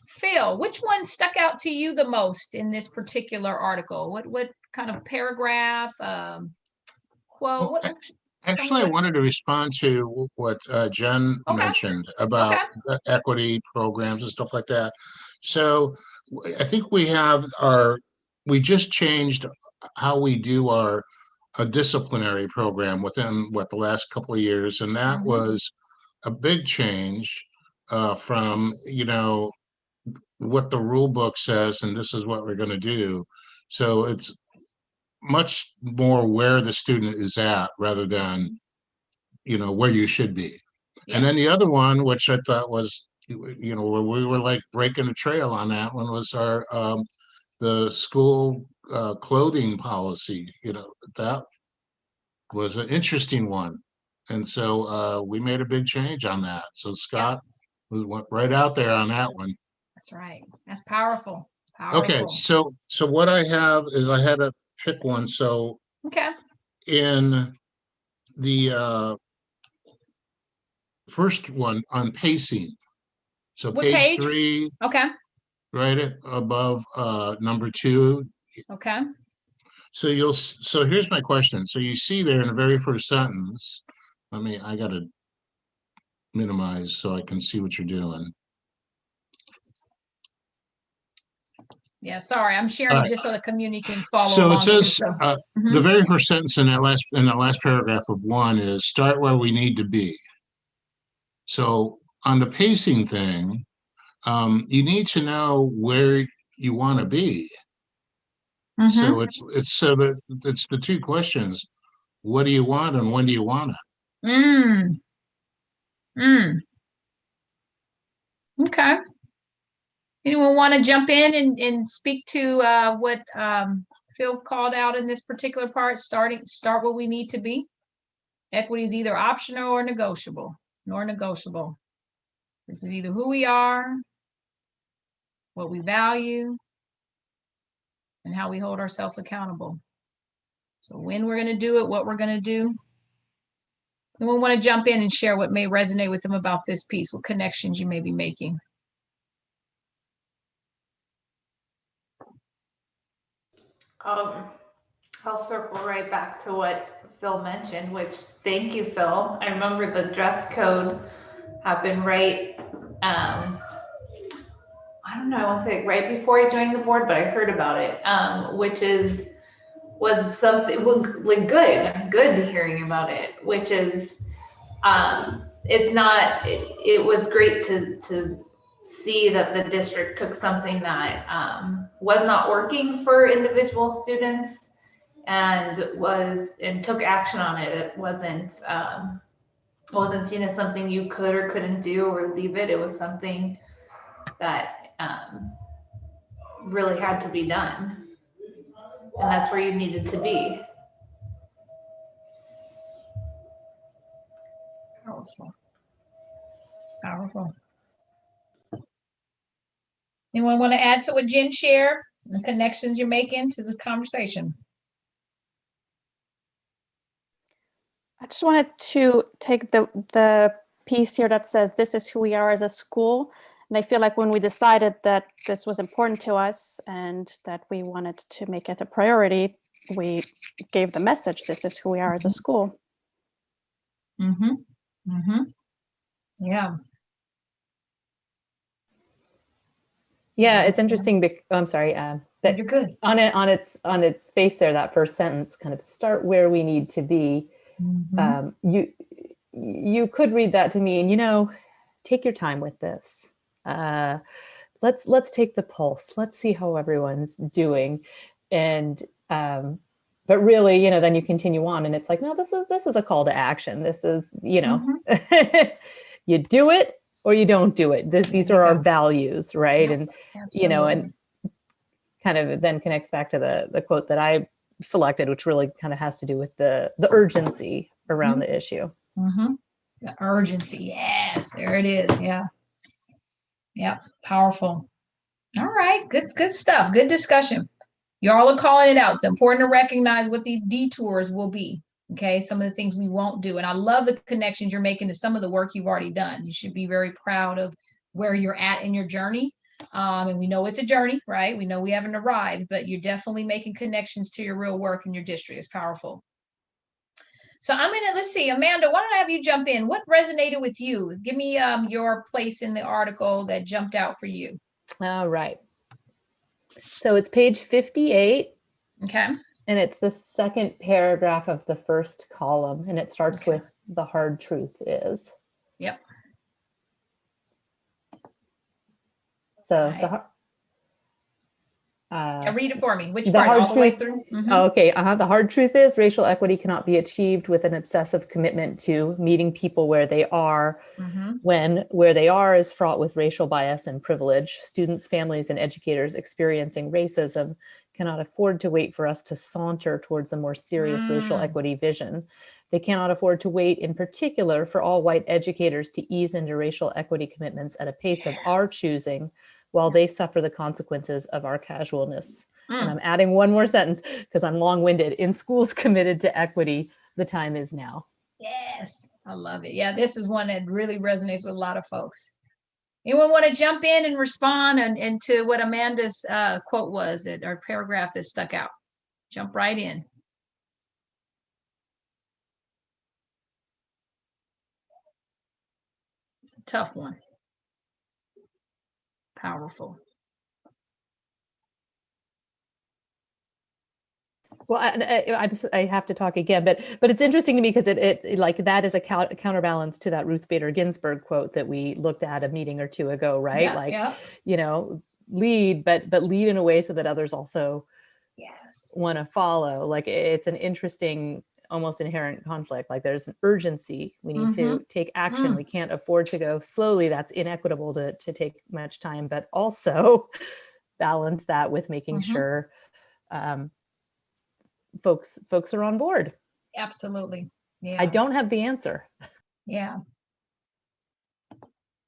Phil. Which one stuck out to you the most in this particular article? What kind of paragraph? Quote? Well, actually, I wanted to respond to what Jen mentioned about the equity programs and stuff like that. So I think we just changed how we do a disciplinary program within the last couple of years, and that was a big change from what the rule book says, and this is what we're going to do. So it's much more where the student is at rather than where you should be. And then the other one, which I thought was where we were like breaking a trail on, that one was our the school clothing policy. That was an interesting one, and so we made a big change on that. So Scott went right out there on that one. That's right. That's powerful. Okay, so what I have is I had to pick one. So in the first one on pacing, so page 3, right above number 2. So here's my question. So you see there in the very first sentence, I gotta minimize so I can see what you're doing. Yeah, sorry, I'm sharing it just so the community can follow so along. It says the very first sentence in that last paragraph of 1 is start where we need to be. So on the pacing thing, you need to know where you want to be. So it's the two questions: what do you want, and when do you want it? Okay. Anyone want to jump in and speak to what Phil called out in this particular part? Start where we need to be. Equity is either optional or negotiable. This is either who we are, what we value, and how we hold ourselves accountable. So when we're going to do it, what we're going to do. And we want to jump in and share what may resonate with them about this piece, what connections you may be making. I'll circle right back to what Phil mentioned, which thank you, Phil. I remember the dress code happened right, I don't know, I want to say right before I joined the board, but I heard about it, which was something like good hearing about it, which is, it was great to see that the district took something that was not working for individual students and took action on it. It wasn't seen as something you could or couldn't do or leave it. It was something that really had to be done. And that's where you needed to be. Powerful. Powerful. Anyone want to add to what Jen shared? The connections you're making to the conversation? I just wanted to take the piece here that says this is who we are as a school. And I feel like when we decided that this was important to us and that we wanted to make it a priority, we gave the message, this is who we are as a school. Mm-hmm. Mm-hmm. Yeah. Yeah, it's Awesome. interesting. I'm sorry. That You're good. on its face there, that first sentence, kind of start where we need to be. Mhm. You could read that to mean, take your time with this. Let's take the pulse. Let's see how everyone's doing, and but really, then you continue on, and it's like, no, this is a call to action. This is, Mhm. you do it or you don't do it. These are our Yeah. values, right? Yeah, And absolutely. and kind of then connects back to the quote that I selected, which really kind of has to do with the urgency around the issue. Mm-hmm. The urgency. Yes, there it is. Yeah. Yeah. Powerful. All right. Good stuff. Good discussion. You all are calling it out. It's important to recognize what these detours will be. Okay. Some of the things we won't do. And I love the connections you're making to some of the work you've already done. You should be very proud of where you're at in your journey. And we know it's a journey, right? We know we haven't arrived, but you're definitely making connections to your real work in your district. It's powerful. So let's see, Amanda, why don't I have you jump in? What resonated with you? Give me your place in the article that jumped out for you. All right. So it's page 58. Okay. And it's the second paragraph of the first column, and it starts with the hard truth is. Yep. So Right. Read it for me. Which the part? hard All the way truth- through? Mhm. Okay. The hard truth is racial equity cannot be achieved with an obsessive commitment to meeting people where they are, Mhm. when where they are is fraught with racial bias and privilege. Students, families, and educators experiencing racism cannot afford to wait for us to saunter towards a more serious racial equity vision. They cannot afford to wait, in particular, for all white educators to ease into racial equity commitments at a pace of our choosing, while they suffer the consequences of our casualness. And I'm adding one more sentence because I'm long-winded. In schools committed to equity, the time is now. Yes, I love it. Yeah, this is one that really resonates with a lot of folks. Anyone want to jump in and respond and to what Amanda's quote was, or paragraph that stuck out? Jump right in. It's a tough one. Powerful. Well, I have to talk again, but it's interesting to me because it like that is a counterbalance to that Ruth Bader Ginsburg quote that we looked at a meeting or two ago, right? Yeah. Lead, but lead in a way so that others also Yes. want to follow. Like it's an interesting, almost inherent conflict. Like there's an urgency. We need to take action. We can't afford to go slowly. That's inequitable to take much time, but also balance that with making sure folks are on board. Absolutely. Yeah. I don't have the answer. Yeah.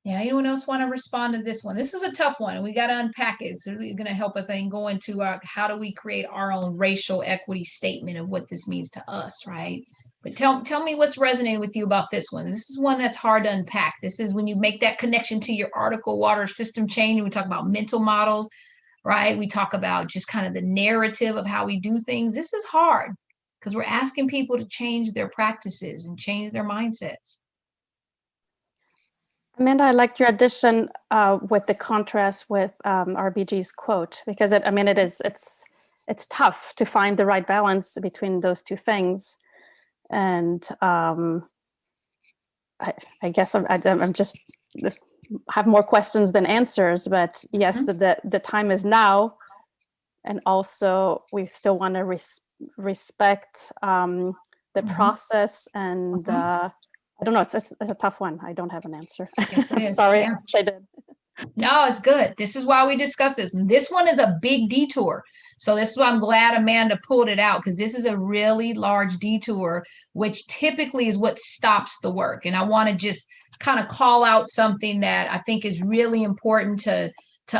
Yeah. Anyone else want to respond to this one? This is a tough one, and we got to unpack it. It's really going to help us then go into how do we create our own racial equity statement of what this means to us, right? But tell me what's resonating with you about this one. This is one that's hard to unpack. This is when you make that connection to your article, water system change, and we talk about mental models, right? We talk about just kind of the narrative of how we do things. This is hard because we're asking people to change their practices and change their mindsets. Amanda, I liked your addition with the contrast with RBG's quote, because it's tough to find the right balance between those two things. And I guess I'm just have more questions than answers, but yes, the time is now. And also we still want to respect the process, and I don't know, it's a tough one. I don't have an answer. Yes, it I'm is. sorry. Yeah. I did. No, it's good. This is why we discuss this. And this one is a big detour. So this is why I'm glad Amanda pulled it out, because this is a really large detour, which typically is what stops the work. And I want to just kind of call out something that I think is really important to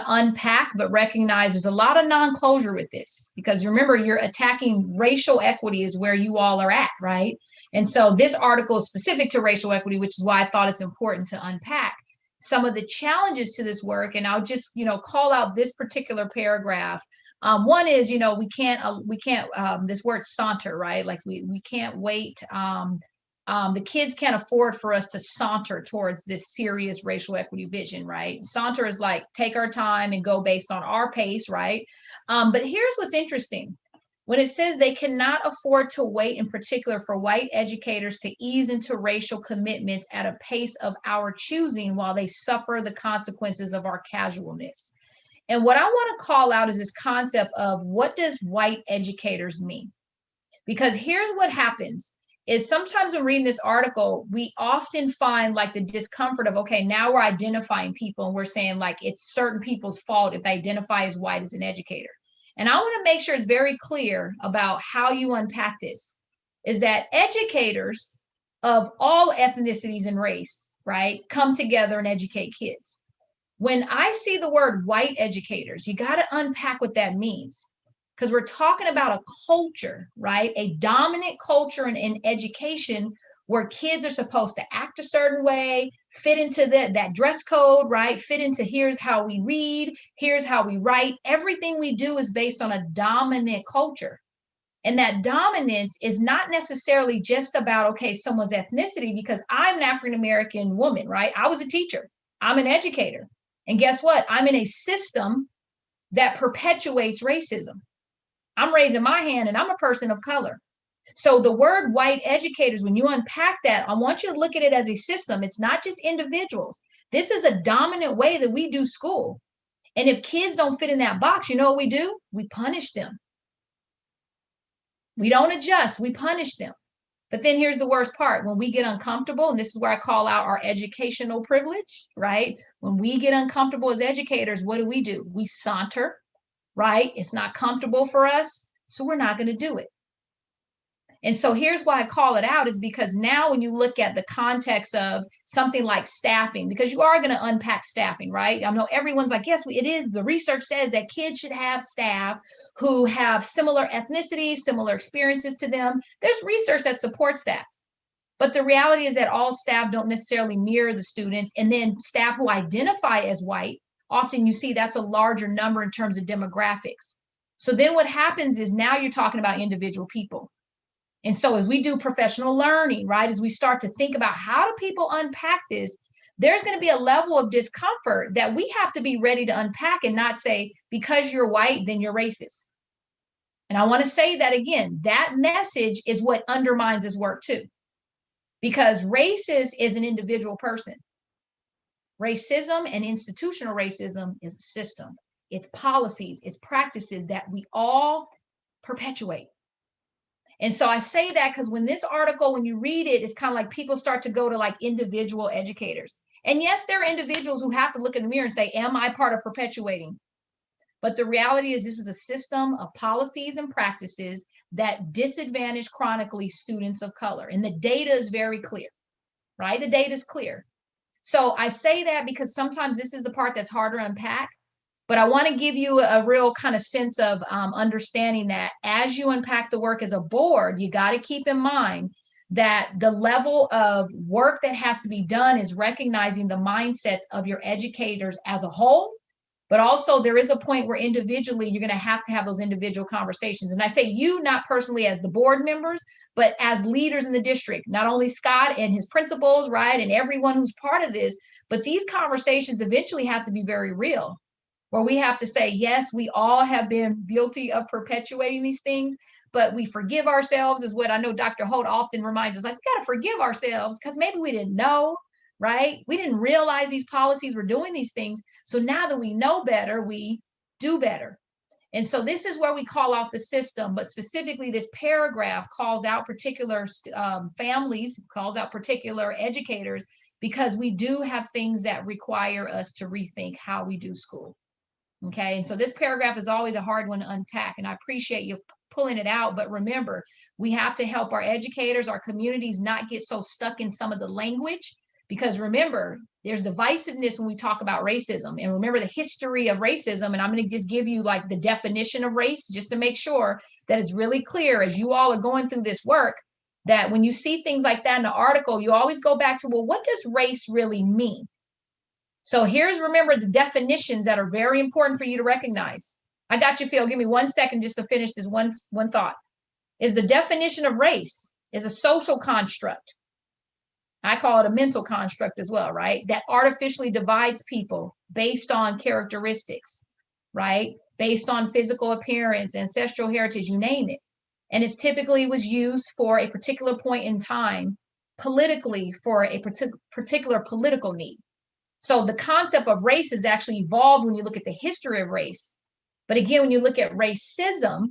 unpack, but recognize there's a lot of non-closure with this, because remember, you're attacking racial equity is where you all are at, right? And so this article is specific to racial equity, which is why I thought it's important to unpack some of the challenges to this work. And I'll just, call out this particular paragraph. One is, we can't this word saunter, right? Like we can't wait. The kids can't afford for us to saunter towards this serious racial equity vision, right? Saunter is like take our time and go based on our pace, right? But here's what's interesting. When it says they cannot afford to wait, in particular for white educators to ease into racial commitments at a pace of our choosing while they suffer the consequences of our casualness. And what I want to call out is this concept of what does white educators mean? Because here's what happens is sometimes when reading this article, we often find like the discomfort of, okay, now we're identifying people and we're saying like it's certain people's fault if they identify as white as an educator. And I want to make sure it's very clear about how you unpack this, is that educators of all ethnicities and race, right, come together and educate kids. When I see the word white educators, you got to unpack what that means, because we're talking about a culture, right, a dominant culture in education where kids are supposed to act a certain way, fit into that dress code, right? Fit into here's how we read, here's how we write. Everything we do is based on a dominant culture. And that dominance is not necessarily just about, okay, someone's ethnicity, because I'm an African-American woman, right? I was a teacher. I'm an educator. And guess what? I'm in a system that perpetuates racism. I'm raising my hand and I'm a person of color. So the word white educators, when you unpack that, I want you to look at it as a system. It's not just individuals. This is a dominant way that we do school. And if kids don't fit in that box, you know what we do? We punish them. We don't adjust, we punish them. But then here's the worst part. When we get uncomfortable, and this is where I call out our educational privilege, right? When we get uncomfortable as educators, what do? We saunter, right? It's not comfortable for us, so we're not going to do it. And so here's why I call it out, is because now when you look at the context of something like staffing, because you are going to unpack staffing, right? I know everyone's like, yes, it is. The research says that kids should have staff who have similar ethnicities, similar experiences to them. There's research that supports that. But the reality is that all staff don't necessarily mirror the students. And then staff who identify as white, often you see that's a larger number in terms of demographics. So then what happens is now you're talking about individual people. And so as we do professional learning, right, as we start to think about how do people unpack this, there's going to be a level of discomfort that we have to be ready to unpack and not say, because you're white, then you're racist. And I want to say that again, that message is what undermines this work too, because racist is an individual person. Racism and institutional racism is a system. It's policies, it's practices that we all perpetuate. And so I say that because when this article, when you read it, it's kind of like people start to go to like individual educators. And yes, there are individuals who have to look in the mirror and say, am I part of perpetuating? But the reality is this is a system of policies and practices that disadvantage chronically students of color. And the data is very clear, right? The data is clear. So I say that because sometimes this is the part that's harder to unpack. But I want to give you a real kind of sense of understanding that as you unpack the work as a board, you got to keep in mind that the level of work that has to be done is recognizing the mindsets of your educators as a whole. But also there is a point where individually you're going to have those individual conversations. And I say you, not personally as the board members, but as leaders in the district, not only Scott and his principals, right, and everyone who's part of this, but these conversations eventually have to be very real. Where we have to say, yes, we all have been guilty of perpetuating these things, but we forgive ourselves, is what I know Dr. Holt often reminds us, like, we got to forgive ourselves because maybe we didn't know, right? We didn't realize these policies were doing these things. So now that we know better, we do better. And so this is where we call out the system, but specifically this paragraph calls out particular families, calls out particular educators, because we do have things that require us to rethink how we do school. Okay, and so this paragraph is always a hard one to unpack, and I appreciate you pulling it out. But remember, we have to help our educators, our communities not get so stuck in some of the language, because remember, there's divisiveness when we talk about racism. And remember the history of racism. And I'm going to just give you like the definition of race, just to make sure that it's really clear as you all are going through this work, that when you see things like that in the article, you always go back to, well, what does race really mean? So remember the definitions that are very important for you to recognize. I got you, Phil. Give me 1 second just to finish this one thought. Is the definition of race is a social construct. I call it a mental construct as well, right? That artificially divides people based on characteristics, right? Based on physical appearance, ancestral heritage, you name it. And it's typically was used for a particular point in time, politically, for a particular political need. So the concept of race has actually evolved when you look at the history of race. But again, when you look at racism,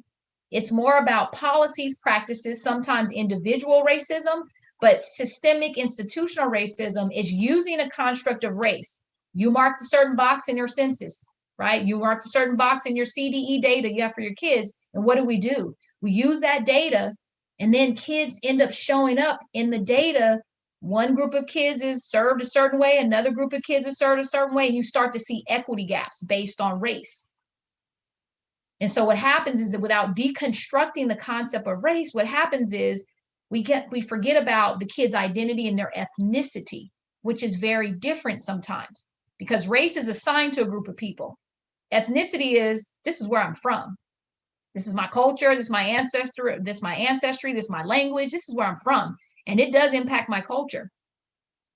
it's more about policies, practices, sometimes individual racism, but systemic institutional racism is using a construct of race. You marked a certain box in your census, right? You marked a certain box in your CDE data you have for your kids. And what do? We use that data, and then kids end up showing up in the data. One group of kids is served a certain way, another group of kids is served a certain way, and you start to see equity gaps based on race. And so what happens is that without deconstructing the concept of race, what happens is we forget about the kid's identity and their ethnicity, which is very different sometimes, because race is assigned to a group of people. Ethnicity is, this is where I'm from. This is my culture, this is my ancestry, this is my language, this is where I'm from. And it does impact my culture.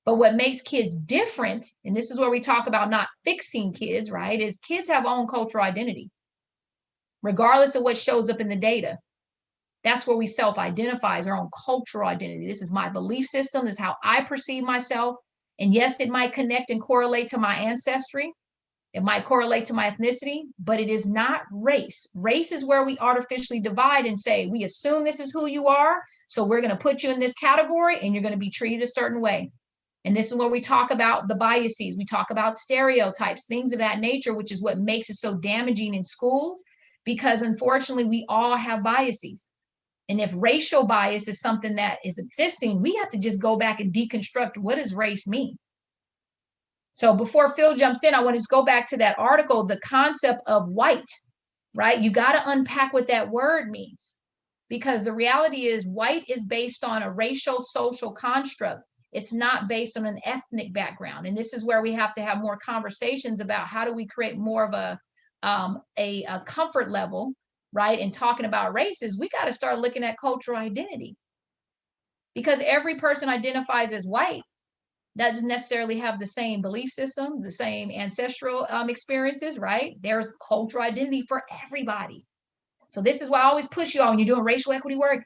But what makes kids different, and this is where we talk about not fixing kids, right, is kids have own cultural identity, regardless of what shows up in the data. That's where we self-identify as our own cultural identity. This is my belief system. This is how I perceive myself. And yes, it might connect and correlate to my ancestry. It might correlate to my ethnicity, but it is not race. Race is where we artificially divide and say, we assume this is who you are, so we're going to put you in this category and you're going to be treated a certain way. And this is where we talk about the biases. We talk about stereotypes, things of that nature, which is what makes it so damaging in schools, because unfortunately, we all have biases. And if racial bias is something that is existing, we have to just go back and deconstruct, what does race mean? So before Phil jumps in, I want to just go back to that article, the concept of white, right? You got to unpack what that word means, because the reality is white is based on a racial social construct. It's not based on an ethnic background. And this is where we have to have more conversations about how do we create more of a comfort level, right? And talking about races, we got to start looking at cultural identity, because every person identifies as white doesn't necessarily have the same belief systems, the same ancestral experiences, right? There's cultural identity for everybody. So this is why I always push you on when you're doing racial equity work,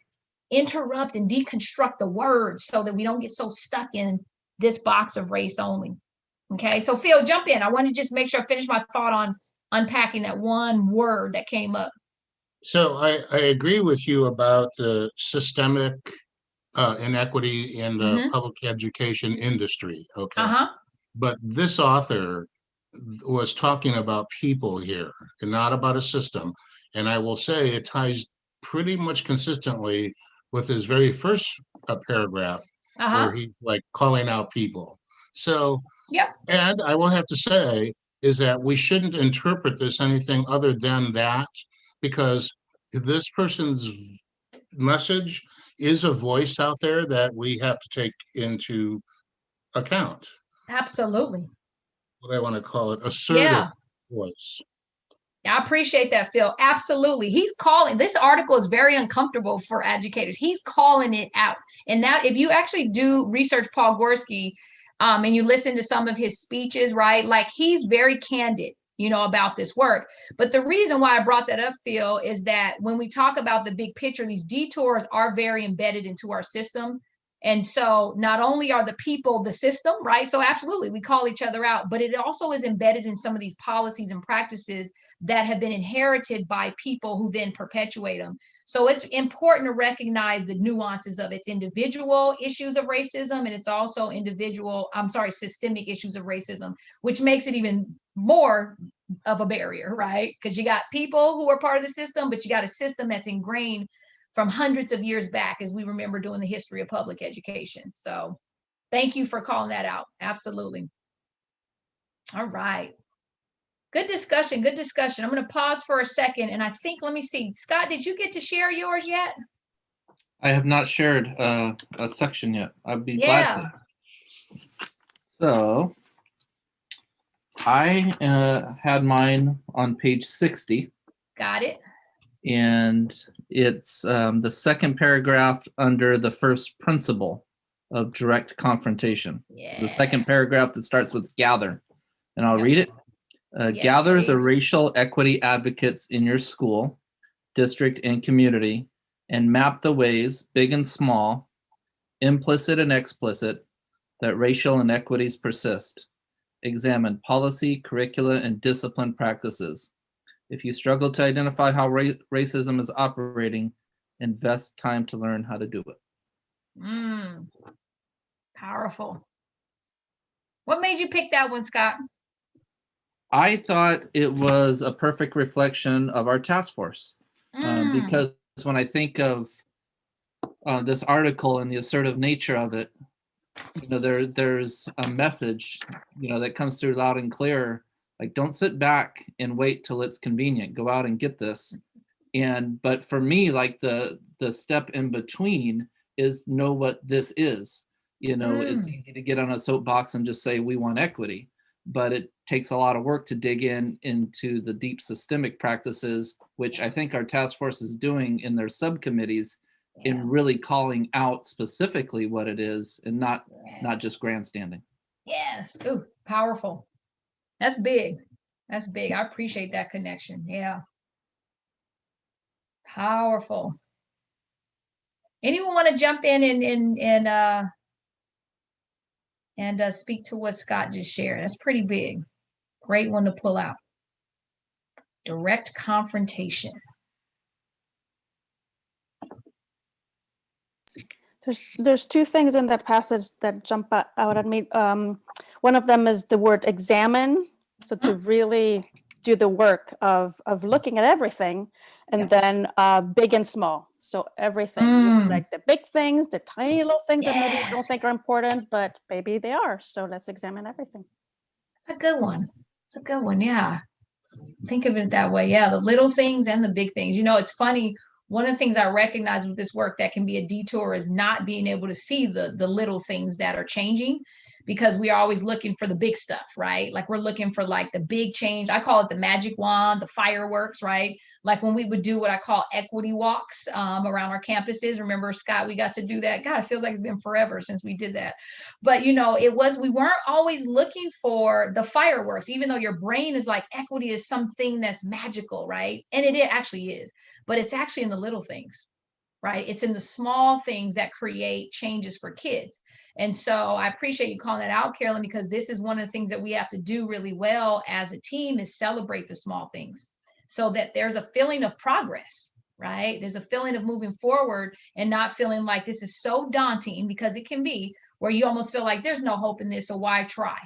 interrupt and deconstruct the words so that we don't get so stuck in this box of race only. Okay, so Phil, jump in. I want to just make sure I finish my thought on unpacking that one word that came up. So I agree with you about the systemic inequity in the public education industry, okay? But this author was talking about people here and not about a system. And I will say it ties pretty much consistently with his very first paragraph, where he's like calling out people. So, and I will have to say is that we shouldn't interpret this anything other than that, because this person's message is a voice out there that we have to take into account. Absolutely. What I want to call it, assertive voice. I appreciate that, Phil. Absolutely. He's calling, this article is very uncomfortable for educators. He's calling it out. And now if you actually do research Paul Gorski and you listen to some of his speeches, right? Like he's very candid, you know, about this work. But the reason why I brought that up, Phil, is that when we talk about the big picture, these detours are very embedded into our system. And so not only are the people the system, right? So absolutely, we call each other out, but it also is embedded in some of these policies and practices that have been inherited by people who then perpetuate them. So it's important to recognize the nuances of its individual issues of racism, and it's also systemic issues of racism, which makes it even more of a barrier, right? Because you got people who are part of the system, but you got a system that's ingrained from hundreds of years back, as we remember doing the history of public education. So thank you for calling that out. Absolutely. All right. Good discussion. Good discussion. I'm going to pause for a second. And I think, let me see. Scott, did you get to share yours yet? I have not shared a section yet. I'd be glad Yeah. to. So I had mine on page 60. Got it. And it's the second paragraph under the first principle of direct confrontation. Yeah. So the second paragraph that starts with gather, and I'll Yep. read it. Yes, Gather the please. racial equity advocates in your school, district, and community, and map the ways, big and small, implicit and explicit, that racial inequities persist. Examine policy, curricula, and discipline practices. If you struggle to identify how racism is operating, invest time to learn how to do it. Powerful. What made you pick that one, Scott? I thought it was a perfect reflection of our task force because when I think of this article and the assertive nature of it, there's a message, that comes through loud and clear. Like, don't sit back and wait till it's convenient. Go out and get this. But for me, like the step in between is know what this is. It's easy to get on a soapbox and just say we want equity, but it takes a lot of work to dig into the deep systemic practices, which I think our task force is doing in their subcommittees, in really calling out specifically what it is and not just grandstanding. Yes. Ooh, powerful. That's big. That's big. I appreciate that connection. Yeah. Powerful. Anyone want to jump in and speak to what Scott just shared? That's pretty big. Great one to pull out. Direct confrontation. There's two things in that passage that jump out at me. One of them is the word examine. So to really do the work of looking at everything, and then big and small. So everything, like the big things, the tiny little things that maybe you don't think are important, but maybe they are. So let's examine everything. That's a good one. It's a good one. Yeah. Think of it that way. Yeah. The little things and the big things. It's funny. One of the things I recognize with this work that can be a detour is not being able to see the little things that are changing, because we are always looking for the big stuff, right? Like we're looking for like the big change. I call it the magic wand, the fireworks, right? Like when we would do what I call equity walks around our campuses. Remember, Scott, we got to do that. God, it feels like it's been forever since we did that. But we weren't always looking for the fireworks, even though your brain is like equity is something that's magical, right? And it actually is, but it's actually in the little things, right? It's in the small things that create changes for kids. And so I appreciate you calling that out, Carolyn, because this is one of the things that we have to do really well as a team is celebrate the small things so that there's a feeling of progress, right? There's a feeling of moving forward and not feeling like this is so daunting, because it can be where you almost feel like there's no hope in this, so why try?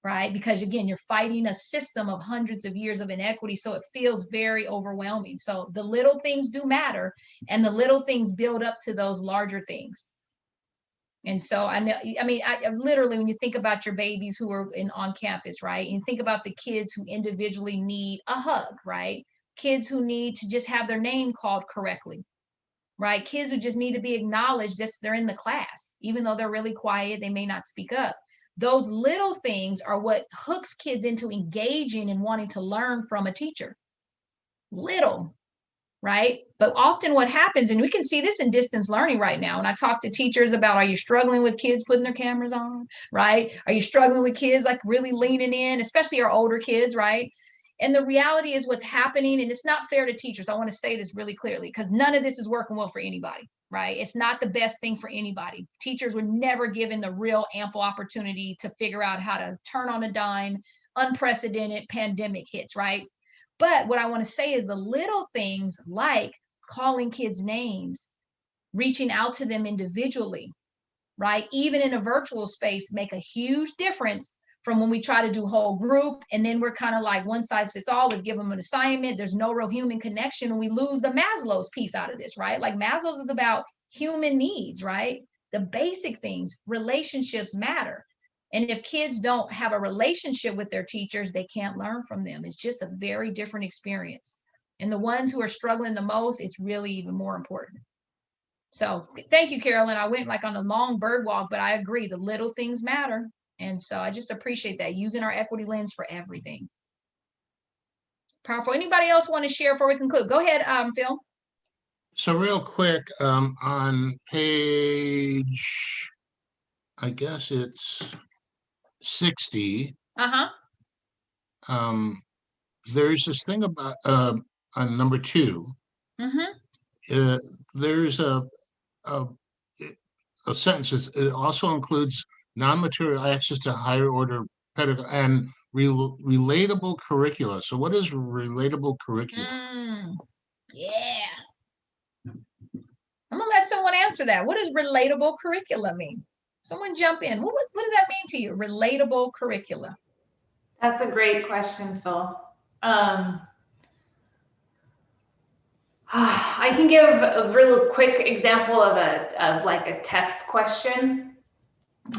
Right? Because again, you're fighting a system of hundreds of years of inequity. So it feels very overwhelming. So the little things do matter, and the little things build up to those larger things. And so I literally, when you think about your babies who are on campus, right? And you think about the kids who individually need a hug, right? Kids who need to just have their name called correctly, right? Kids who just need to be acknowledged that they're in the class, even though they're really quiet, they may not speak up. Those little things are what hooks kids into engaging and wanting to learn from a teacher. Little, right? But often what happens, and we can see this in distance learning right now, and I talk to teachers about, are you struggling with kids putting their cameras on, right? Are you struggling with kids like really leaning in, especially our older kids, right? And the reality is what's happening, and it's not fair to teachers. I want to say this really clearly, because none of this is working well for anybody. right? It's not the best thing for anybody. Teachers were never given the real ample opportunity to figure out how to turn on a dime. Unprecedented pandemic hits, right? But what I want to say is the little things like calling kids names, reaching out to them individually, right? Even in a virtual space, make a huge difference from when we try to do whole group. And then we're kind of like one size fits all, let's give them an assignment. There's no real human connection. And we lose the Maslow's piece out of this, right? Like Maslow's is about human needs, right? The basic things, relationships matter. And if kids don't have a relationship with their teachers, they can't learn from them. It's just a very different experience. And the ones who are struggling the most, it's really even more important. So thank you, Carolyn. I went like on a long bird walk, but I agree, the little things matter. And so I just appreciate that, using our equity lens for everything. Powerful. Anybody else want to share before we conclude? Go ahead, Phil. So real quick, on page, I guess it's 60. There's this thing about on number 2. There's a sentence. It also includes non-material access to higher order pedagogy and relatable curricula. So what is relatable curriculum? Yeah. I'm gonna let someone answer that. What does relatable curricula mean? Someone jump in. What does that mean to you? Relatable curricula. That's a great question, Phil. I can give a real quick example of a test question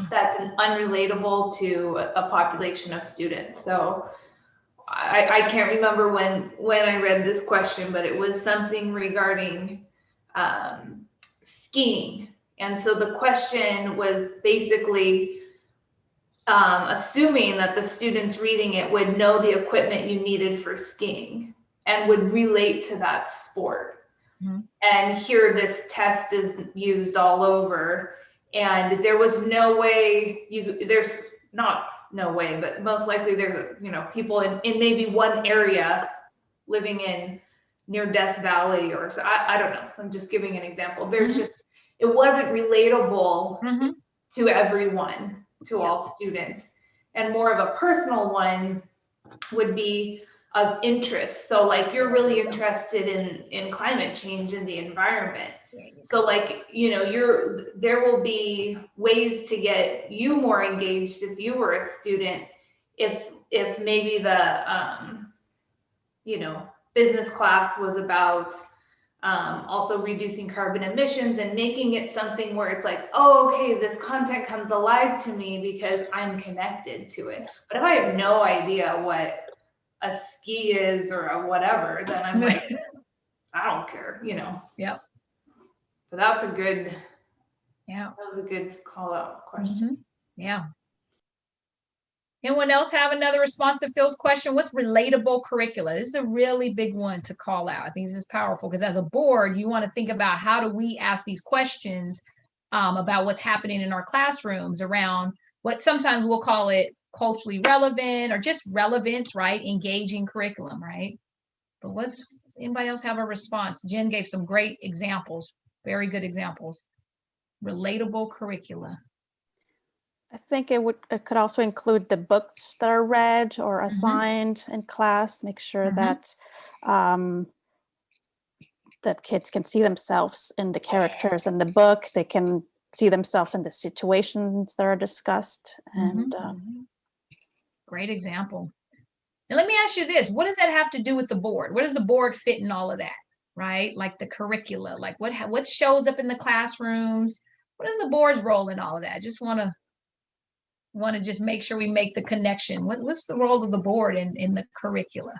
that's unrelatable to a population of students. So I can't remember when I read this question, but it was something regarding skiing. And so the question was basically assuming that the students reading it would know the equipment you needed for skiing and would relate to that sport. And here this test is used all over, and there was no way but most likely there's people in maybe one area living in near Death Valley, or so I don't know, I'm just giving an example. There's just, it wasn't relatable to everyone, to all students. And more of a personal one would be of interest. So like, you're really interested in climate change and the environment. So like, there will be ways to get you more engaged if you were a student, if maybe the, business class was about also reducing carbon emissions and making it something where it's like, oh, okay, this content comes alive to me because I'm connected to it. But if I have no idea what a ski is or a whatever, then I'm like, I don't care, Yep. But that's a good, that was a good call out question. Yeah. Anyone else have another response to Phil's question? What's relatable curricula? This is a really big one to call out. I think this is powerful because as a board, you want to think about how do we ask these questions about what's happening in our classrooms around what sometimes we'll call it culturally relevant or just relevance, right? Engaging curriculum, right? But anybody else have a response? Jen gave some great examples, very good examples. Relatable curricula. I think it could also include the books that are read or assigned in class. Make sure that that kids can see themselves in the characters in the book. They can see themselves in the situations that are discussed. And great example. And let me ask you this: what does that have to do with the board? Where does the board fit in all of that? Right, like the curricula, like what shows up in the classrooms. What is the board's role in all of that? I just want to just make sure we make the connection. What's the role of the board in the curricula?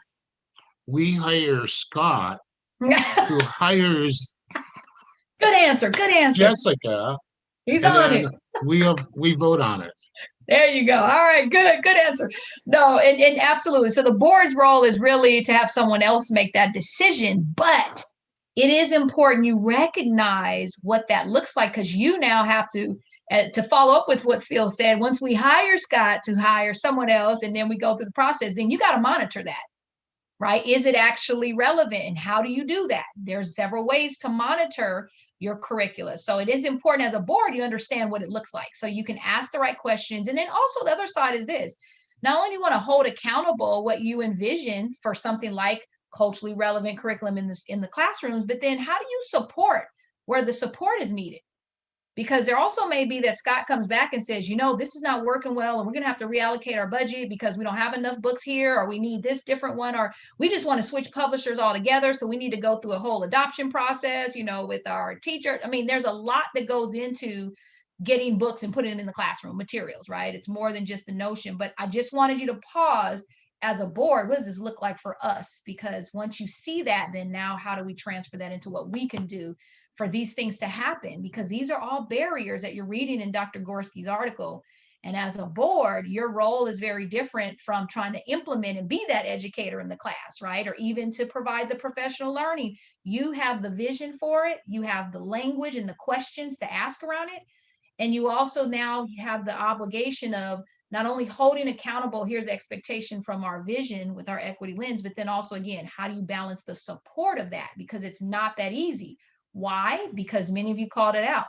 We hire Scott, who hires Good answer. Jessica. He's on it. We vote on it. There you go. All right, good answer. No, and absolutely. So the board's role is really to have someone else make that decision, but it is important you recognize what that looks like, because you now have to follow up with what Phil said. Once we hire Scott to hire someone else and then we go through the process, then you got to monitor that, right? Is it actually relevant? And how do you do that? There's several ways to monitor your curricula. So it is important as a board, you understand what it looks like. So you can ask the right questions. And then also the other side is this. Not only do you want to hold accountable what you envision for something like culturally relevant curriculum in the classrooms, but then how do you support where the support is needed? Because there also may be that Scott comes back and says, you know, this is not working well, and we're going to have to reallocate our budget because we don't have enough books here, or we need this different one, or we just want to switch publishers altogether. So we need to go through a whole adoption process, you know, with our teacher. I mean, there's a lot that goes into getting books and putting them in the classroom materials, right? It's more than just the notion, but I just wanted you to pause as a board. What does this look like for us? Because once you see that, then now how do we transfer that into what we can do for these things to happen? Because these are all barriers that you're reading in Dr. Gorski's article. And as a board, your role is very different from trying to implement and be that educator in the class, right? Or even to provide the professional learning. You have the vision for it. You have the language and the questions to ask around it. And you also now have the obligation of not only holding accountable, here's the expectation from our vision with our equity lens, but then also, again, how do you balance the support of that? Because it's not that easy. Why? Because many of you called it out,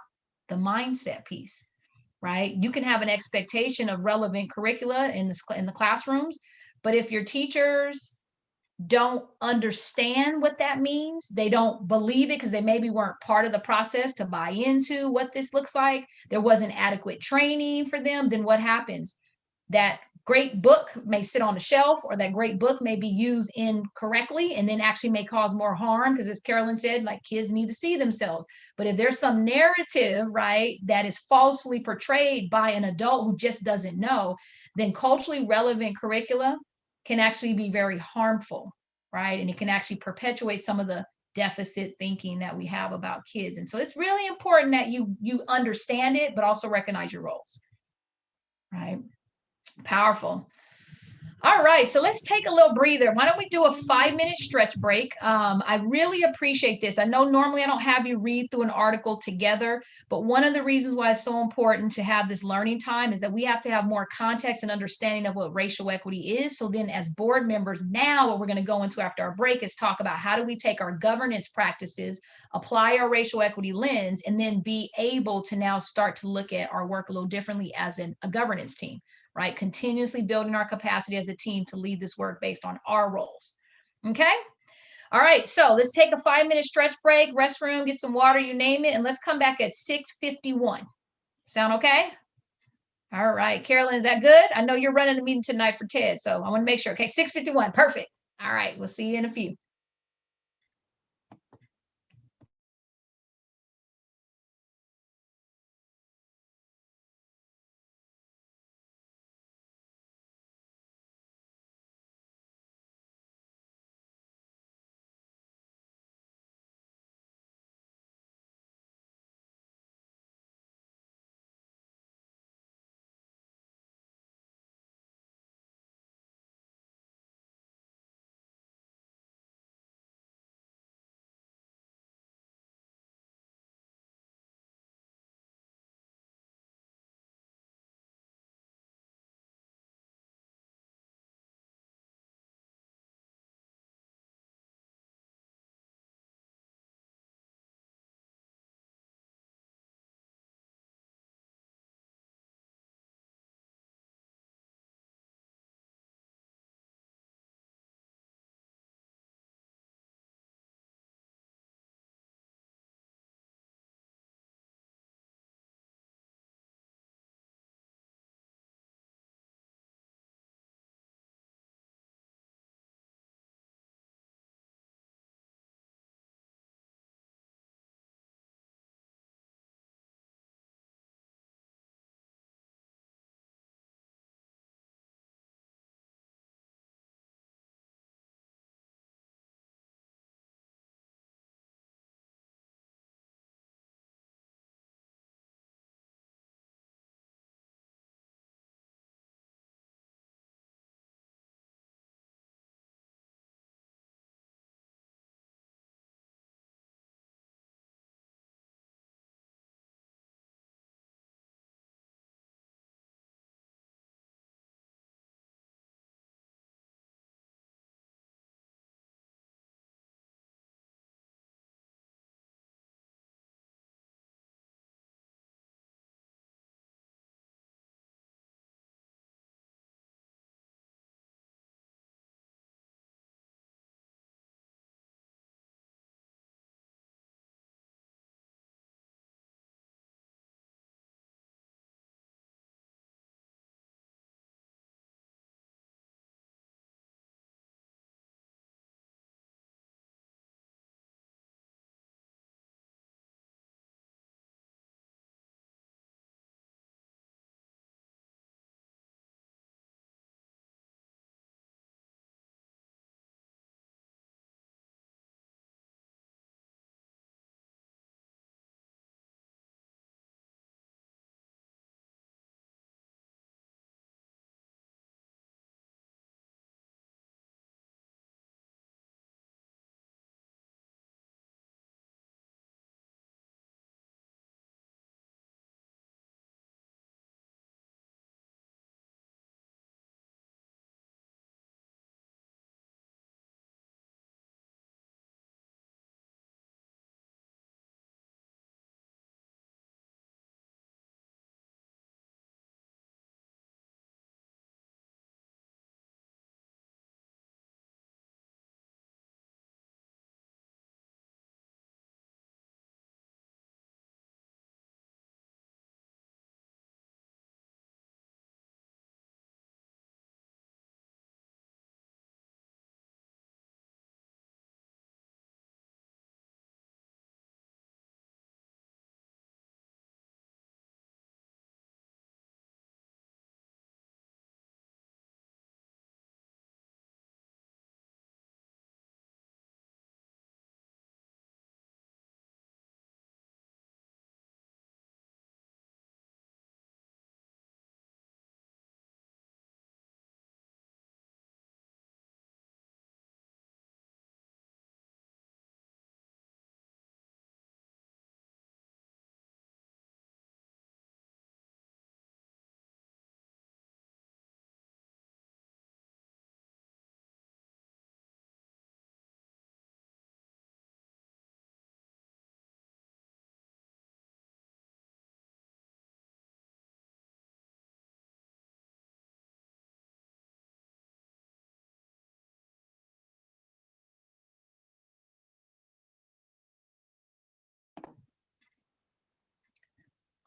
the mindset piece, right? You can have an expectation of relevant curricula in the classrooms, but if your teachers don't understand what that means, they don't believe it because they maybe weren't part of the process to buy into what this looks like, there wasn't adequate training for them, then what happens? That great book may sit on the shelf, or that great book may be used incorrectly and then actually may cause more harm, because as Carolyn said, like, kids need to see themselves. But if there's some narrative, right, that is falsely portrayed by an adult who just doesn't know, then culturally relevant curricula can actually be very harmful, right? And it can actually perpetuate some of the deficit thinking that we have about kids. And so it's really important that you understand it, but also recognize your roles, right? Powerful. All right, so let's take a little breather. Why don't we do a 5-minute stretch break? I really appreciate this. I know normally I don't have you read through an article together, but one of the reasons why it's so important to have this learning time is that we have to have more context and understanding of what racial equity is. So then as board members, now what we're going to go into after our break is talk about how do we take our governance practices, apply our racial equity lens, and then be able to now start to look at our work a little differently as a governance team. Right? Continuously building our capacity as a team to lead this work based on our roles. Okay? All right, so let's take a 5-minute stretch break, restroom, get some water, you name it, and let's come back at 6:51. Sound okay? All right, Carolyn, is that good? I know you're running a meeting tonight for TED, so I want to make sure. Okay, 6:51, perfect. All right, we'll see you in a few.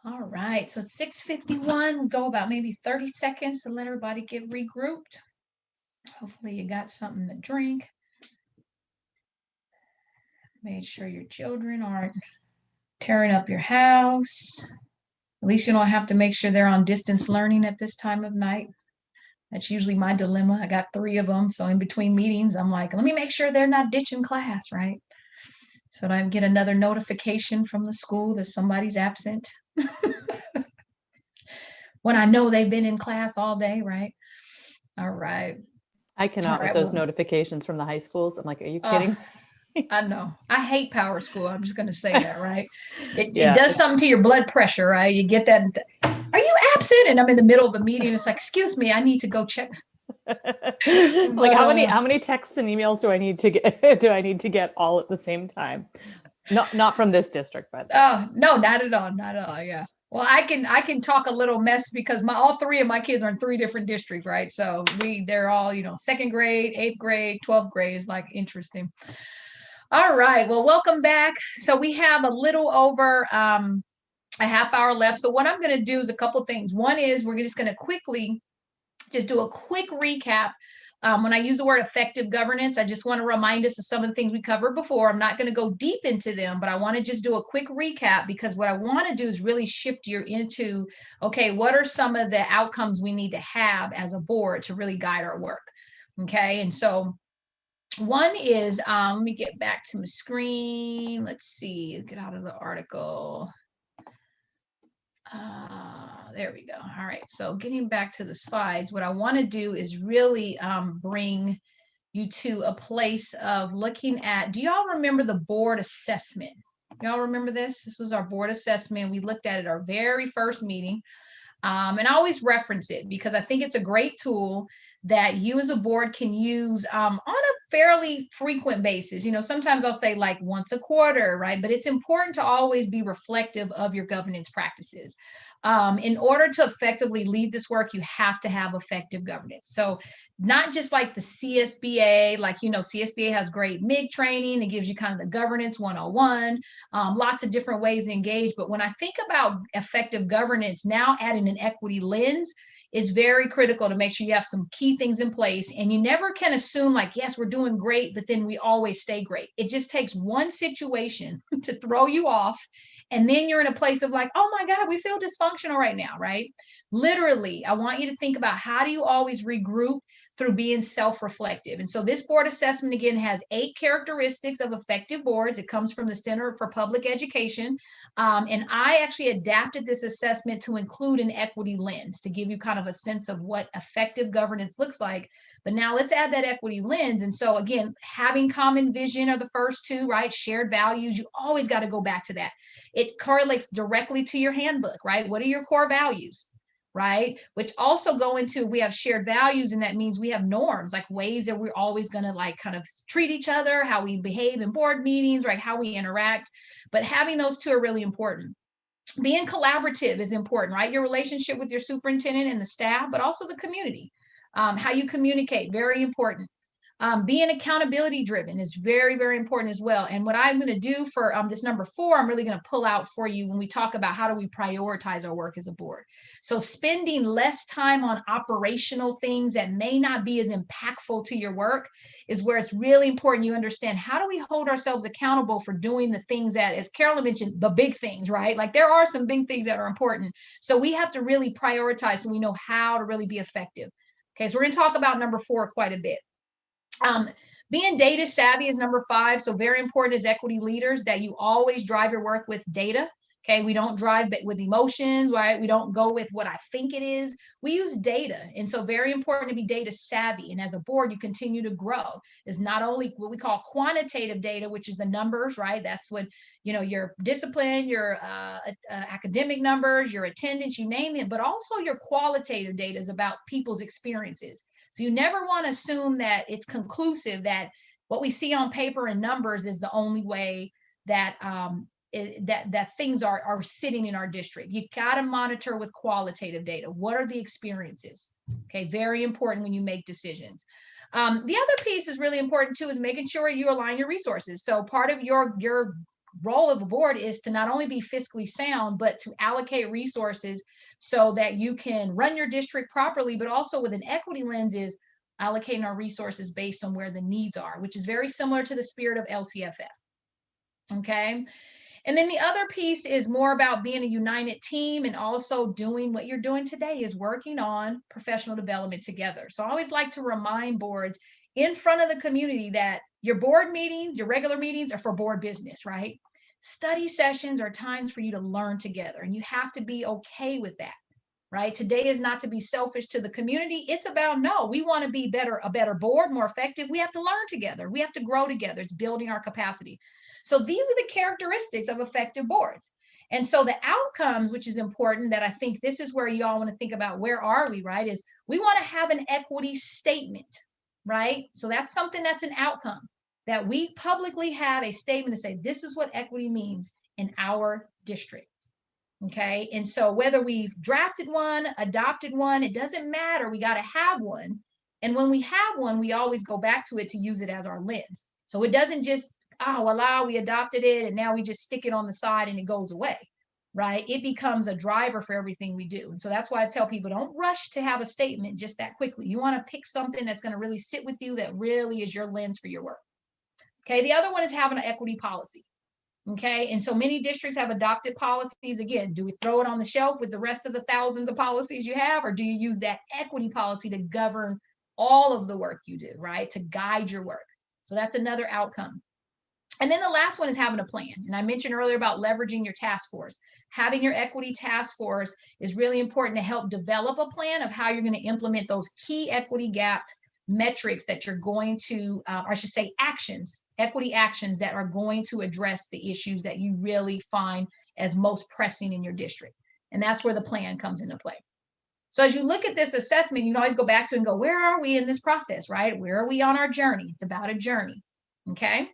All right, so it's 6:51. We'll go about maybe 30 seconds to let everybody get regrouped. Hopefully you got something to drink. Made sure your children aren't tearing up your house. At least you don't have to make sure they're on distance learning at this time of night. That's usually my dilemma. I got 3 of them. So in between meetings, I'm like, let me make sure they're not ditching class, right? So that I get another notification from the school that somebody's absent. When I know they've been in class all day, right? All right. I cannot All right, with those well- notifications from the high schools. I'm like, are you kidding? I know. I hate power school. I'm just going to say that, right? Yeah. It does something to your blood pressure, right? You get that. Are you absent? And I'm in the middle of a meeting. It's like, excuse me, I need to go check. Like how many texts and emails do I need to get all at the same time? Not from this district, but Oh, no, not at all. Not at all. Yeah. Well, I can talk a little mess because all 3 of my kids are in 3 different districts, right? So they're all, 2nd grade, 8th grade, 12th grade. Is like interesting. All right. Well, welcome back. So we have a little over a half hour left. So what I'm going to do is a couple things. One is we're just going to quickly just do a quick recap. When I use the word effective governance, I just want to remind us of some of the things we covered before. I'm not going to go deep into them, but I want to just do a quick recap because what I want to do is really shift you into, okay, what are some of the outcomes we need to have as a board to really guide our work? Okay. And so one is, let me get back to my screen. Let's see, get out of the article. There we go. All right. So getting back to the slides, what I want to do is really bring you to a place of looking at, do y'all remember the board assessment? Y'all remember this? This was our board assessment. We looked at it our very first meeting. And I always reference it because I think it's a great tool that you as a board can use on a fairly frequent basis. Sometimes I'll say like once a quarter, right? But it's important to always be reflective of your governance practices. In order to effectively lead this work, you have to have effective governance. So not just like the CSBA, CSBA has great MIG training. It gives you kind of the governance 101, lots of different ways to engage. But when I think about effective governance, now adding an equity lens is very critical to make sure you have some key things in place. And you never can assume like, yes, we're doing great, but then we always stay great. It just takes one situation to throw you off. And then you're in a place of like, oh my God, we feel dysfunctional right now, right? Literally, I want you to think about how do you always regroup through being self-reflective. And so this board assessment, again, has 8 characteristics of effective boards. It comes from the Center for Public Education. And I actually adapted this assessment to include an equity lens to give you kind of a sense of what effective governance looks like. But now let's add that equity lens. And so again, having common vision are the first 2, right? Shared values, you always got to go back to that. It correlates directly to your handbook, right? What are your core values? Right? Which also go into, if we have shared values, and that means we have norms, like ways that we're always going to like kind of treat each other, how we behave in board meetings, right? How we interact. But having those 2 are really important. Being collaborative is important, right? Your relationship with your superintendent and the staff, but also the community. How you communicate, very important. Being accountability driven is very, very important as well. And what I'm going to do for this number 4, I'm really going to pull out for you when we talk about how do we prioritize our work as a board. So spending less time on operational things that may not be as impactful to your work is where it's really important you understand how do we hold ourselves accountable for doing the things that, as Carolyn mentioned, the big things, right? Like there are some big things that are important. So we have to really prioritize so we know how to really be effective. Okay, so we're going to talk about number 4 quite a bit. Being data savvy is number 5. So very important as equity leaders that you always drive your work with data. Okay, we don't drive with emotions, right? We don't go with what I think it is. We use data. And so very important to be data savvy. And as a board, you continue to grow. Is not only what we call quantitative data, which is the numbers, right? That's what, your discipline, your academic numbers, your attendance, you name it, but also your qualitative data is about people's experiences. So you never want to assume that it's conclusive, that what we see on paper and numbers is the only way that that things are sitting in our district. You got to monitor with qualitative data. What are the experiences? Okay, very important when you make decisions. The other piece is really important too, is making sure you align your resources. So part of your role of a board is to not only be fiscally sound, but to allocate resources so that you can run your district properly, but also with an equity lens is allocating our resources based on where the needs are, which is very similar to the spirit of LCFF. Okay. And then the other piece is more about being a united team and also doing what you're doing today is working on professional development together. So I always like to remind boards in front of the community that your board meetings, your regular meetings are for board business, right? Study sessions are times for you to learn together, and you have to be okay with that, right? Today is not to be selfish to the community. It's about, no, we want to be a better board, more effective. We have to learn together. We have to grow together. It's building our capacity. So these are the characteristics of effective boards. And so the outcomes, which is important, that I think this is where y'all want to think about, where are we, right? Is we want to have an equity statement, right? So that's something that's an outcome, that we publicly have a statement to say, this is what equity means in our district. Okay. And so whether we've drafted one, adopted one, it doesn't matter. We got to have one. And when we have one, we always go back to it to use it as our lens. So it doesn't just, oh, well, we adopted it and now we just stick it on the side and it goes away, right? It becomes a driver for everything we do. And so that's why I tell people, don't rush to have a statement just that quickly. You want to pick something that's going to really sit with you, that really is your lens for your work. Okay. The other one is having an equity policy. Okay. And so many districts have adopted policies. Again, do we throw it on the shelf with the rest of the thousands of policies you have, or do you use that equity policy to govern all of the work you do, right? To guide your work. So that's another outcome. And then the last one is having a plan. And I mentioned earlier about leveraging your task force. Having your equity task force is really important to help develop a plan of how you're going to implement those key equity gap metrics that you're going to, or I should say actions, equity actions that are going to address the issues that you really find as most pressing in your district. And that's where the plan comes into play. So as you look at this assessment, you can always go back to and go, where are we in this process, right? Where are we on our journey? It's about a journey. Okay.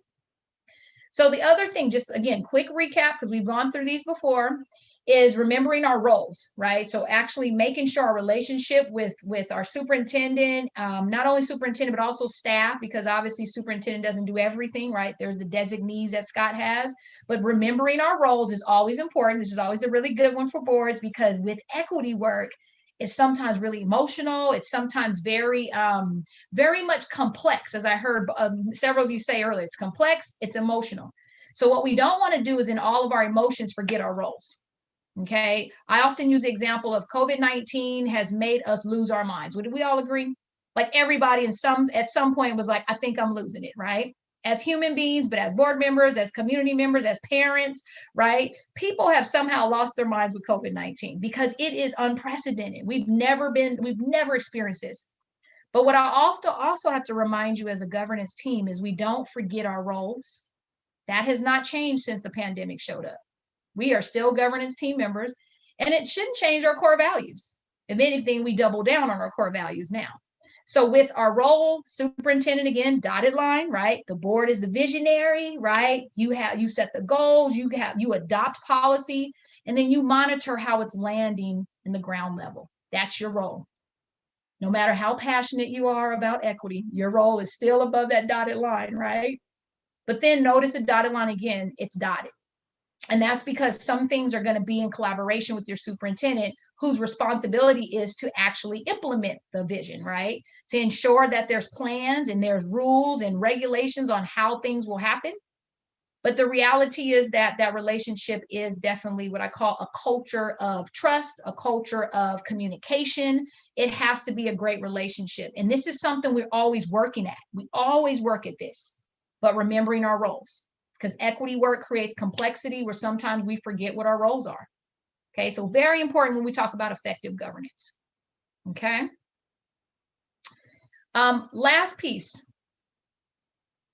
So the other thing, just again, quick recap, because we've gone through these before, is remembering our roles, right? So actually making sure our relationship with our superintendent, not only superintendent, but also staff, because obviously superintendent doesn't do everything, right? There's the designees that Scott has, but remembering our roles is always important. This is always a really good one for boards, because with equity work, it's sometimes really emotional. It's sometimes very much complex, as I heard several of you say earlier. It's complex, it's emotional. So what we don't want to do is in all of our emotions forget our roles. Okay. I often use the example of COVID-19 has made us lose our minds. Would we all agree? Like everybody at some point was like, I think I'm losing it, right? As human beings, but as board members, as community members, as parents, right? People have somehow lost their minds with COVID-19 because it is unprecedented. We've never experienced this. But what I also have to remind you as a governance team is we don't forget our roles. That has not changed since the pandemic showed up. We are still governance team members, and it shouldn't change our core values. If anything, we double down on our core values now. So with our role, superintendent, again, dotted line, right? The board is the visionary, right? You set the goals, you adopt policy, and then you monitor how it's landing in the ground level. That's your role. No matter how passionate you are about equity, your role is still above that dotted line, right? But then notice the dotted line again, it's dotted. And that's because some things are going to be in collaboration with your superintendent, whose responsibility is to actually implement the vision, right? To ensure that there's plans and there's rules and regulations on how things will happen. But the reality is that that relationship is definitely what I call a culture of trust, a culture of communication. It has to be a great relationship. And this is something we're always working at. We always work at this, but remembering our roles. Because equity work creates complexity where sometimes we forget what our roles are. Okay, so very important when we talk about effective governance. Okay. Last piece.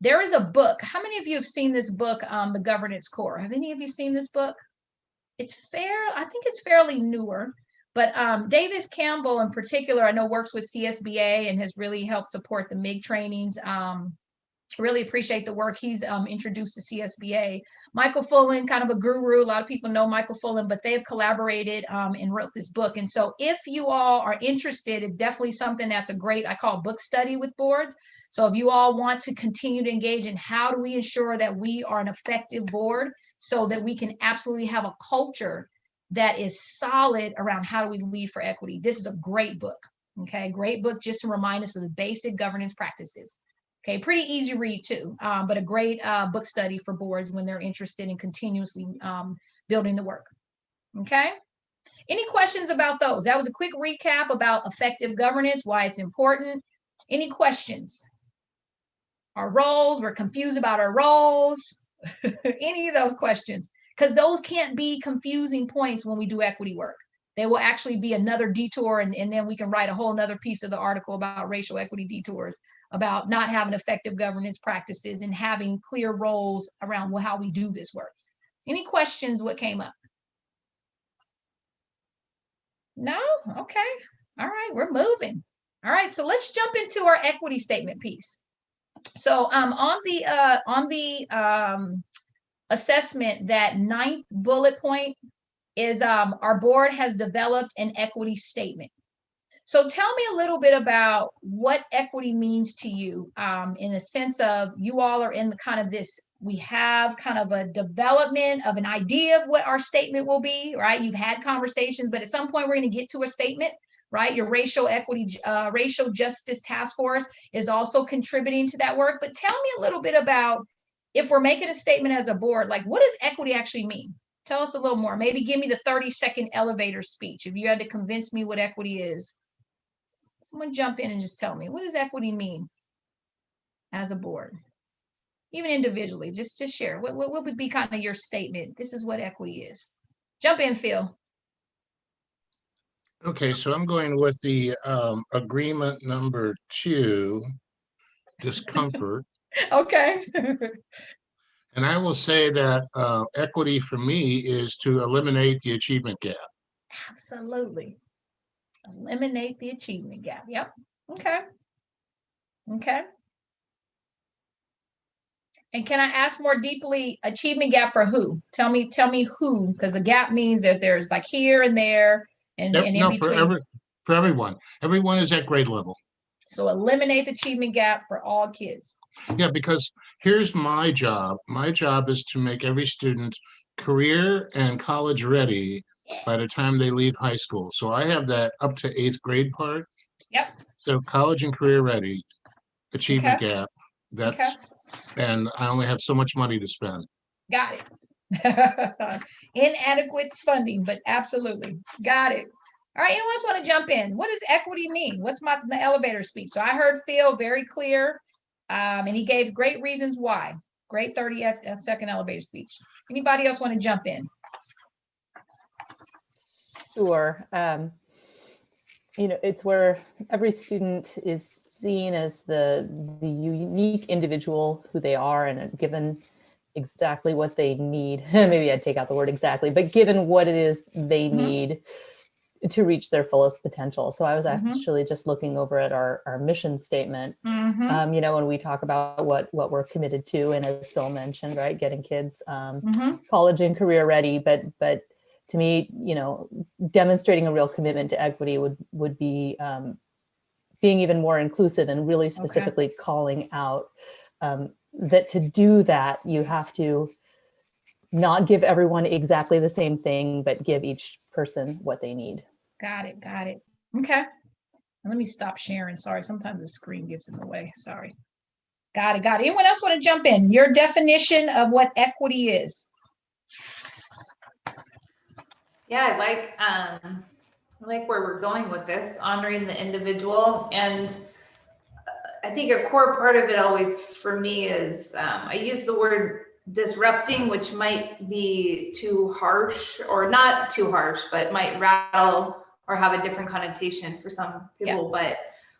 There is a book. How many of you have seen this book, The Governance Core? Have any of you seen this book? I think it's fairly newer, but Davis Campbell in particular, I know works with CSBA and has really helped support the MIG trainings. Really appreciate the work he's introduced to CSBA. Michael Fullen, kind of a guru. A lot of people know Michael Fullen, but they've collaborated and wrote this book. And so if you all are interested, it's definitely something that's a great, I call book study with boards. So if you all want to continue to engage in how do we ensure that we are an effective board, so that we can absolutely have a culture that is solid around how do we lead for equity. This is a great book. Okay, great book just to remind us of the basic governance practices. Okay, pretty easy read too, but a great book study for boards when they're interested in continuously building the work. Okay, any questions about those? That was a quick recap about effective governance, why it's important. Any questions? Our roles, we're confused about our roles. Any of those questions? Because those can't be confusing points when we do equity work. They will actually be another detour, and then we can write a whole nother piece of the article about racial equity detours, about not having effective governance practices and having clear roles around how we do this work. Any questions? What came up? No? Okay. All right, we're moving. All right, so let's jump into our equity statement piece. So on the assessment, that 9th bullet point is our board has developed an equity statement. So tell me a little bit about what equity means to you, in a sense of you all are in the kind of this, we have kind of a development of an idea of what our statement will be, right? You've had conversations, but at some point we're going to get to a statement, right? Your racial equity, racial justice task force is also contributing to that work. But tell me a little bit about, if we're making a statement as a board, like what does equity actually mean? Tell us a little more. Maybe give me the 30-second elevator speech. If you had to convince me what equity is, someone jump in and just tell me, what does equity mean as a board? Even individually, just share. What would be kind of your statement? This is what equity is. Jump in, Phil. Okay, so I'm going with the agreement number 2, discomfort. Okay. And I will say that equity for me is to eliminate the achievement gap. Absolutely. Eliminate the achievement gap. Yep. Okay. Okay. And can I ask more deeply, achievement gap for who? Tell me who, because a gap means that there's like here and there and in No, between. for everyone. Everyone is at grade level. So eliminate the achievement gap for all kids. Yeah, because here's my job. My job is to make every student career and college ready by the time they leave high school. So I have that up to 8th grade part. Yep. So college and career ready, achievement gap. That's and I only have so much money to spend. Got it. Inadequate funding, but absolutely. Got it. All right, anyone else want to jump in? What does equity mean? What's the elevator speech? So I heard Phil very clear, and he gave great reasons why. Great 30-second elevator speech. Anybody else want to jump in? Sure. It's where every student is seen as the unique individual who they are, and given exactly what they need. Maybe I'd take out the word exactly, but given what it is they need to reach their fullest potential. So I was actually just looking over at our mission statement, when we talk about what we're committed to, and as Phil mentioned, right, getting kids college and career ready, but to me, demonstrating a real commitment to equity would be being even more inclusive and really specifically calling out that to do that, you have to not give everyone exactly the same thing, but give each person what they need. Got it. Okay. Let me stop sharing. Sorry, sometimes the screen gets in the way. Sorry. Got it. Anyone else want to jump in? Your definition of what equity is? Yeah, I like where we're going with this, honoring the individual. And I think a core part of it always for me is, I use the word disrupting, which might be too harsh, or not too harsh, but might rattle or have a different connotation for some people,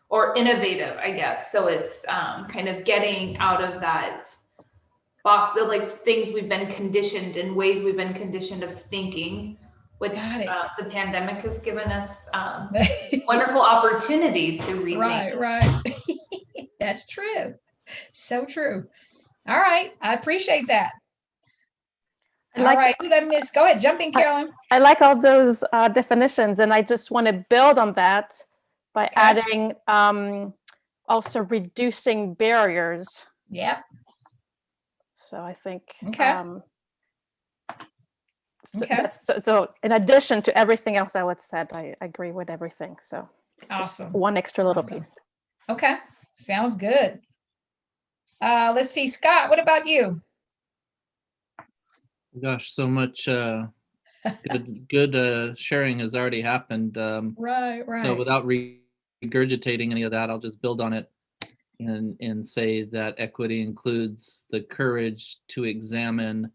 or innovative, I guess. So it's kind of getting out of that box of like things we've been conditioned in, ways we've been conditioned of thinking, which the pandemic has given us wonderful opportunity to rethink. Right. That's true. So true. All right. I appreciate that. All right. Who did I miss? Go ahead. Jump in, Carolyn. I like all those definitions, and I just want to build on that by adding also reducing barriers. Yeah. So I think So, Okay. so in addition to everything else I would said, I agree with everything. So Awesome. one extra little Awesome. piece. Okay. Sounds good. Let's see, Scott, what about you? Gosh, so much good sharing has already happened. Right. So without regurgitating any of that, I'll just build on it and say that equity includes the courage to examine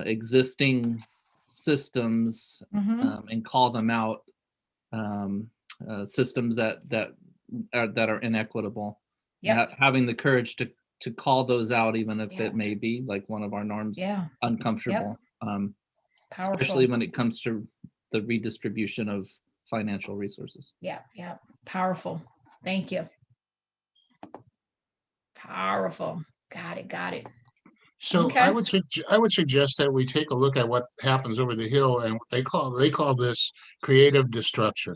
existing systems and call them out, systems that are inequitable. Yep. Having the courage to call those out, even if it may be like one of our norms, uncomfortable. Powerful. Especially when it comes to the redistribution of financial resources. Yeah. Powerful. Thank you. Powerful. Got it. So Okay. I would suggest that we take a look at what happens over the hill, and they call this creative destruction.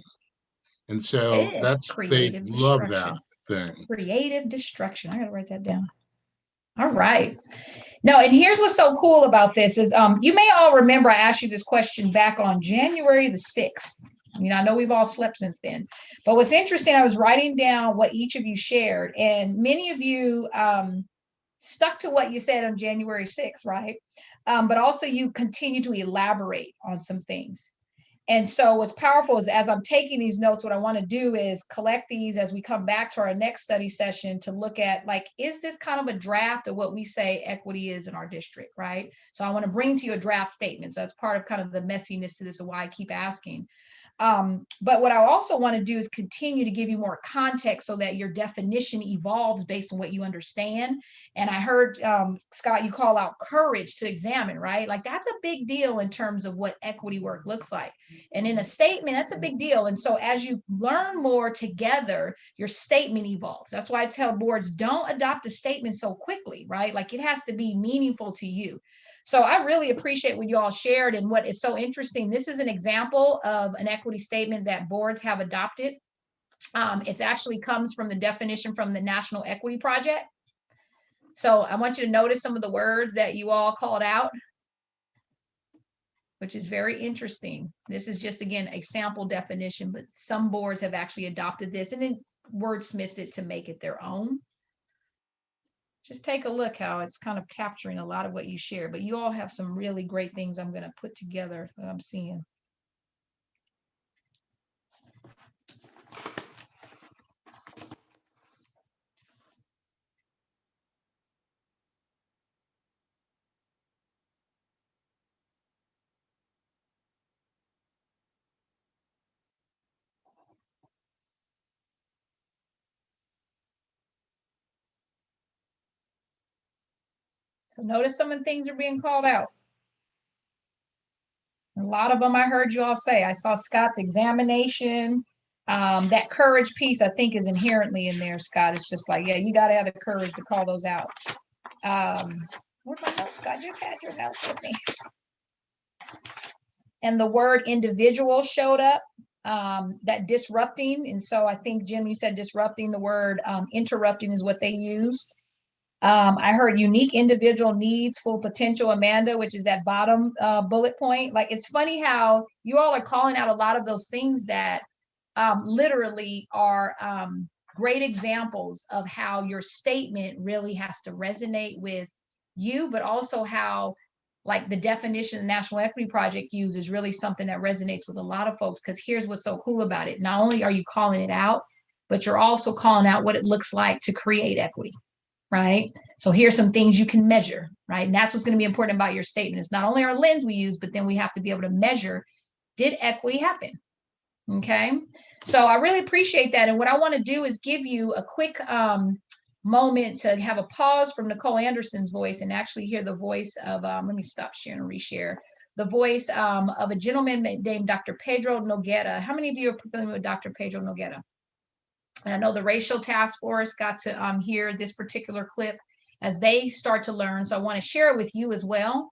And so they love that thing. Creative destruction. I gotta write that down. All right. No, and here's what's so cool about this is you may all remember I asked you this question back on January the 6th. I know we've all slept since then. But what's interesting, I was writing down what each of you shared, and many of you stuck to what you said on January 6th, right? But also you continue to elaborate on some things. And so what's powerful is as I'm taking these notes, what I want to do is collect these as we come back to our next study session to look at, like, is this kind of a draft of what we say equity is in our district, right? So I want to bring to you a draft statement. So that's part of kind of the messiness to this and why I keep asking. But what I also want to do is continue to give you more context so that your definition evolves based on what you understand. And I heard, Scott, you call out courage to examine, right? Like that's a big deal in terms of what equity work looks like. And in a statement, that's a big deal. And so as you learn more together, your statement evolves. That's why I tell boards, don't adopt a statement so quickly, right? Like it has to be meaningful to you. So I really appreciate what you all shared. And what is so interesting, this is an example of an equity statement that boards have adopted. It actually comes from the definition from the National Equity Project. So I want you to notice some of the words that you all called out, which is very interesting. This is just, again, a sample definition, but some boards have actually adopted this and then wordsmithed it to make it their own. Just take a look how it's kind of capturing a lot of what you share, but you all have some really great things I'm going to put together that I'm seeing. So notice some of the things are being called out. A lot of them I heard you all say. I saw Scott's examination. That courage piece, I think, is inherently in there, Scott. It's just like, yeah, you got to have the courage to call those out. Where's my notes, Scott? Just had your notes with me. And the word individual showed up, that disrupting. And so I think, Jim, you said disrupting. The word interrupting is what they used. I heard unique individual needs, full potential, Amanda, which is that bottom bullet point. Like, it's funny how you all are calling out a lot of those things that literally are great examples of how your statement really has to resonate with you, but also how, like, the definition the National Equity Project uses is really something that resonates with a lot of folks. Because here's what's so cool about it. Not only are you calling it out, but you're also calling out what it looks like to create equity. Right? So here's some things you can measure, right? And that's what's going to be important about your statement. It's not only our lens we use, but then we have to be able to measure, did equity happen? Okay. So I really appreciate that. And what I want to do is give you a quick moment to have a pause from Nicole Anderson's voice and actually hear the voice of, let me stop sharing and reshare, the voice of a gentleman named Dr. Pedro Noguera. How many of you are familiar with Dr. Pedro Noguera? And I know the Racial Task Force got to hear this particular clip as they start to learn. So I want to share it with you as well,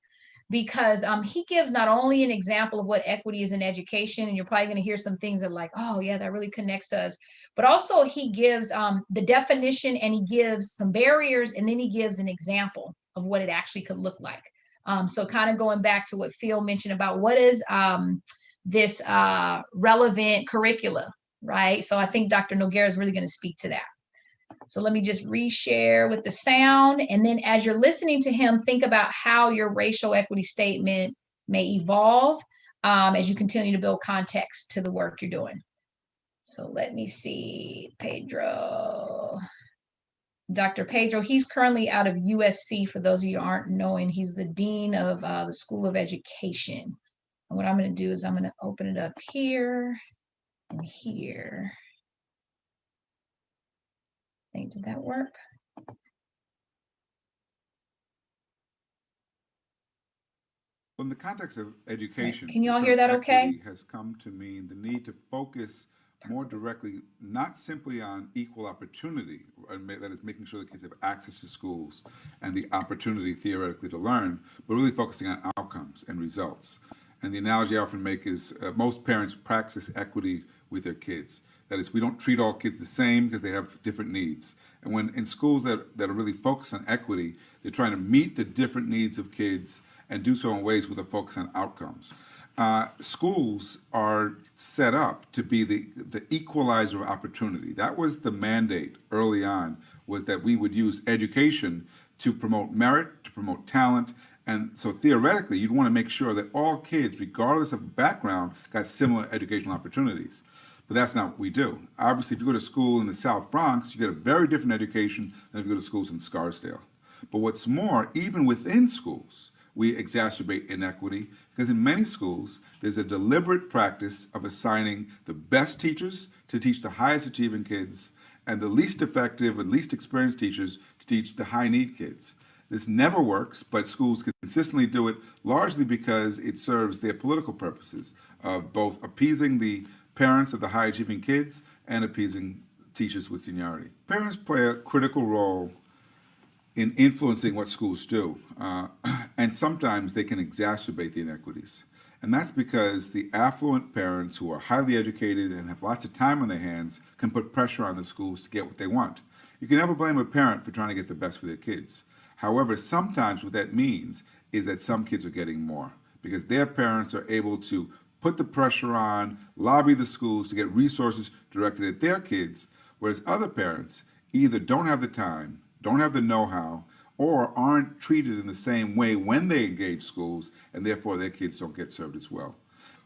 because he gives not only an example of what equity is in education, and you're probably going to hear some things that are like, oh yeah, that really connects to us, but also he gives the definition, and he gives some barriers, and then he gives an example of what it actually could look like. So kind of going back to what Phil mentioned about what is this relevant curricula, right? So I think Dr. Noguera is really going to speak to that. So let me just reshare with the sound. And then as you're listening to him, think about how your racial equity statement may evolve as you continue to build context to the work you're doing. So let me see, Pedro. Dr. Pedro, he's currently out of USC. For those of you who aren't knowing, he's the Dean of the School of Education. And what I'm going to do is I'm going to open it up here and here. Hey, did that work? In the context of education, Can you all the hear term that okay? equity has come to mean the need to focus more directly, not simply on equal opportunity, that is making sure that kids have access to schools and the opportunity theoretically to learn, but really focusing on outcomes and results. And the analogy I often make is most parents practice equity with their kids. That is, we don't treat all kids the same because they have different needs. And when in schools that are really focused on equity, they're trying to meet the different needs of kids and do so in ways with a focus on outcomes. Schools are set up to be the equalizer of opportunity. That was the mandate early on, was that we would use education to promote merit, to promote talent. And so theoretically, you'd want to make sure that all kids, regardless of background, got similar educational opportunities. But that's not what we do. Obviously, if you go to school in the South Bronx, you get a very different education than if you go to schools in Scarsdale. But what's more, even within schools, we exacerbate inequity because in many schools, there's a deliberate practice of assigning the best teachers to teach the highest achieving kids and the least effective and least experienced teachers to teach the high need kids. This never works, but schools consistently do it largely because it serves their political purposes of both appeasing the parents of the high achieving kids and appeasing teachers with seniority. Parents play a critical role in influencing what schools do, and sometimes they can exacerbate the inequities. And that's because the affluent parents who are highly educated and have lots of time on their hands can put pressure on the schools to get what they want. You can never blame a parent for trying to get the best for their kids. However, sometimes what that means is that some kids are getting more because their parents are able to put the pressure on, lobby the schools to get resources directed at their kids, whereas other parents either don't have the time, don't have the know-how, or aren't treated in the same way when they engage schools, and therefore their kids don't get served as well.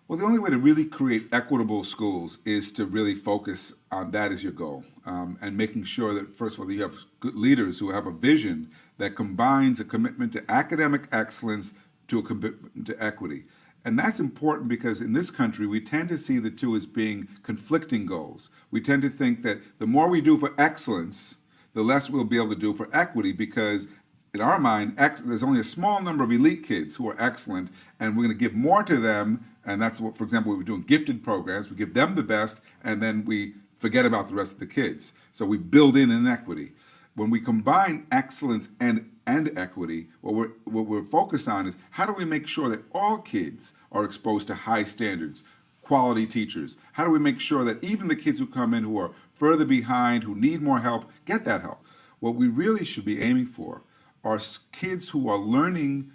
Well, the only way to really create equitable schools is to really focus on that as your goal, and making sure that, first of all, you have good leaders who have a vision that combines a commitment to academic excellence to a commitment to equity. And that's important because in this country, we tend to see the two as being conflicting goals. We tend to think that the more we do for excellence, the less we'll be able to do for equity because in our mind, there's only a small number of elite kids who are excellent and we're going to give more to them. And that's what, for example, we were doing gifted programs. We give them the best and then we forget about the rest of the kids. So we build in inequity. When we combine excellence and equity, what we're focused on is how do we make sure that all kids are exposed to high standards, quality teachers? How do we make sure that even the kids who come in who are further behind, who need more help, get that help? What we really should be aiming for are kids who are learning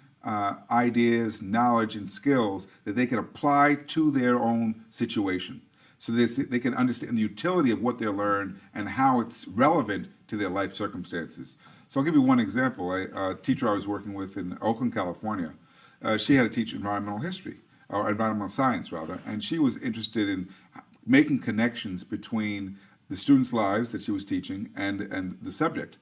ideas, knowledge, and skills that they can apply to their own situation. So they can understand the utility of what they learn and how it's relevant to their life circumstances. So I'll give you one example. A teacher I was working with in Oakland, California, she had to teach environmental history, or environmental science rather, and she was interested in making connections between the students' lives that she was teaching and the subject.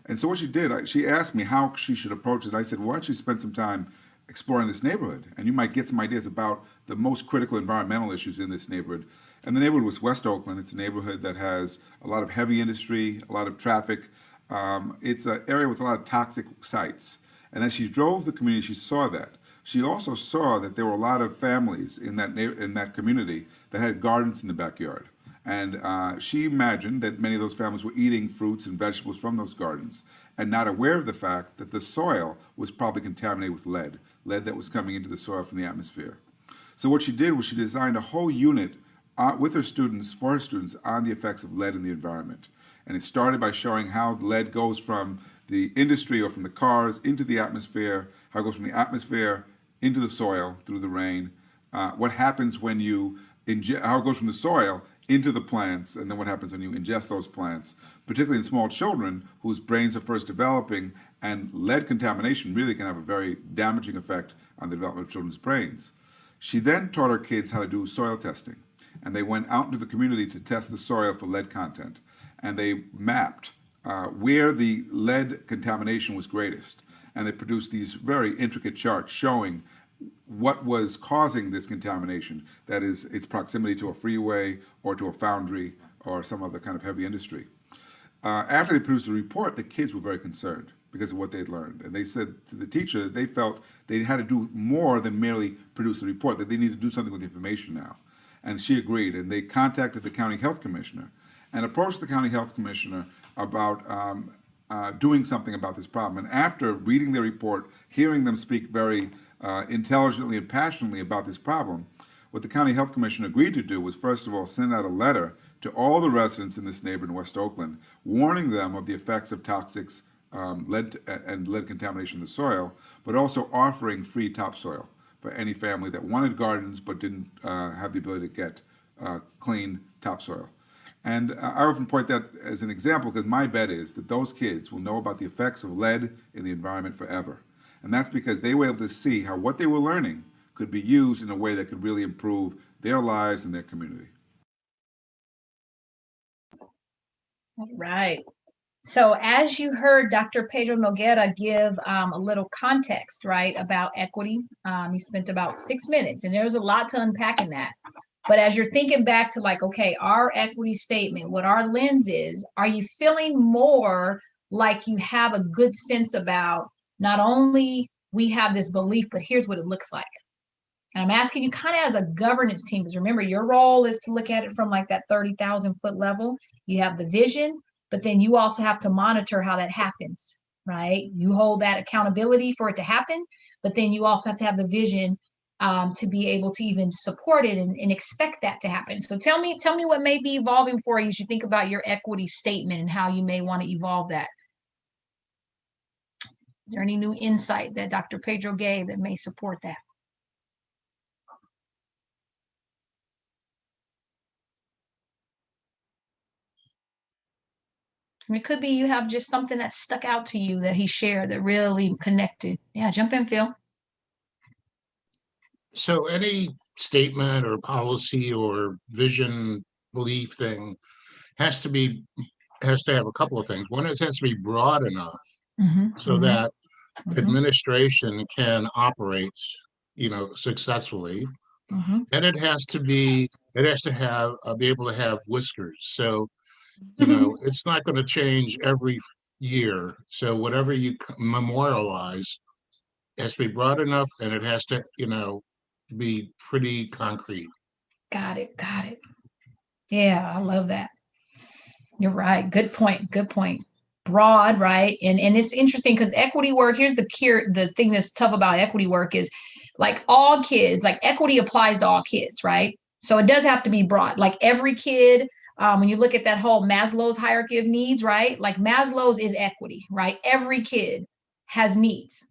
And so what she did, she asked me how she should approach it. I said, why don't you spend some time exploring this neighborhood? And you might get some ideas about the most critical environmental issues in this neighborhood. And the neighborhood was West Oakland. It's a neighborhood that has a lot of heavy industry, a lot of traffic. It's an area with a lot of toxic sites. And as she drove the community, she saw that. She also saw that there were a lot of families in that community that had gardens in the backyard. And she imagined that many of those families were eating fruits and vegetables from those gardens and not aware of the fact that the soil was probably contaminated with lead that was coming into the soil from the atmosphere. So what she did was she designed a whole unit with her students, for her students, on the effects of lead in the environment. And it started by showing how lead goes from the industry or from the cars into the atmosphere, how it goes from the atmosphere into the soil through the rain, what happens when you how it goes from the soil into the plants, and then what happens when you ingest those plants, particularly in small children whose brains are first developing, and lead contamination really can have a very damaging effect on the development of children's brains. She then taught her kids how to do soil testing, and they went out into the community to test the soil for lead content, and they mapped where the lead contamination was greatest, and they produced these very intricate charts showing what was causing this contamination, that is, its proximity to a freeway or to a foundry or some other kind of heavy industry. After they produced the report, the kids were very concerned because of what they'd learned. And they said to the teacher that they felt they had to do more than merely produce the report, that they needed to do something with the information now. And she agreed, and they contacted the county health commissioner and approached the county health commissioner about doing something about this problem. And after reading their report, hearing them speak very intelligently and passionately about this problem, what the county health commissioner agreed to do was, first of all, send out a letter to all the residents in this neighborhood in West Oakland, warning them of the effects of toxics, lead and lead contamination in the soil, but also offering free topsoil for any family that wanted gardens but didn't have the ability to get clean topsoil. And I often point that as an example because my bet is that those kids will know about the effects of lead in the environment forever. And that's because they were able to see how what they were learning could be used in a way that could really improve their lives and their community. All right. So as you heard Dr. Pedro Noguera give a little context, right, about equity, he spent about 6 minutes, and there's a lot to unpack in that. But as you're thinking back to like, okay, our equity statement, what our lens is, are you feeling more like you have a good sense about not only we have this belief, but here's what it looks like? And I'm asking you kind of as a governance team, because remember, your role is to look at it from like that 30,000 foot level. You have the vision, but then you also have to monitor how that happens, right? You hold that accountability for it to happen, but then you also have to have the vision to be able to even support it and expect that to happen. So tell me what may be evolving for you as you think about your equity statement and how you may want to evolve that. Is there any new insight that Dr. Pedro gave that may support that? And it could be you have just something that stuck out to you that he shared that really connected. Yeah, jump in, Phil. So any statement or policy or vision belief thing has to have a couple of things. One, it has to be broad enough so that administration can operate, successfully. And it has to be able to have whiskers. So, it's not going to change every year. So whatever you memorialize has to be broad enough, and it has to, be pretty concrete. Got it. Yeah, I love that. You're right. Good point. Broad, right? And it's interesting because equity work, here's the thing that's tough about equity work is like all kids, like equity applies to all kids, right? So it does have to be broad. Like every kid, when you look at that whole Maslow's hierarchy of needs, right? Like Maslow's is equity, right? Every kid has needs.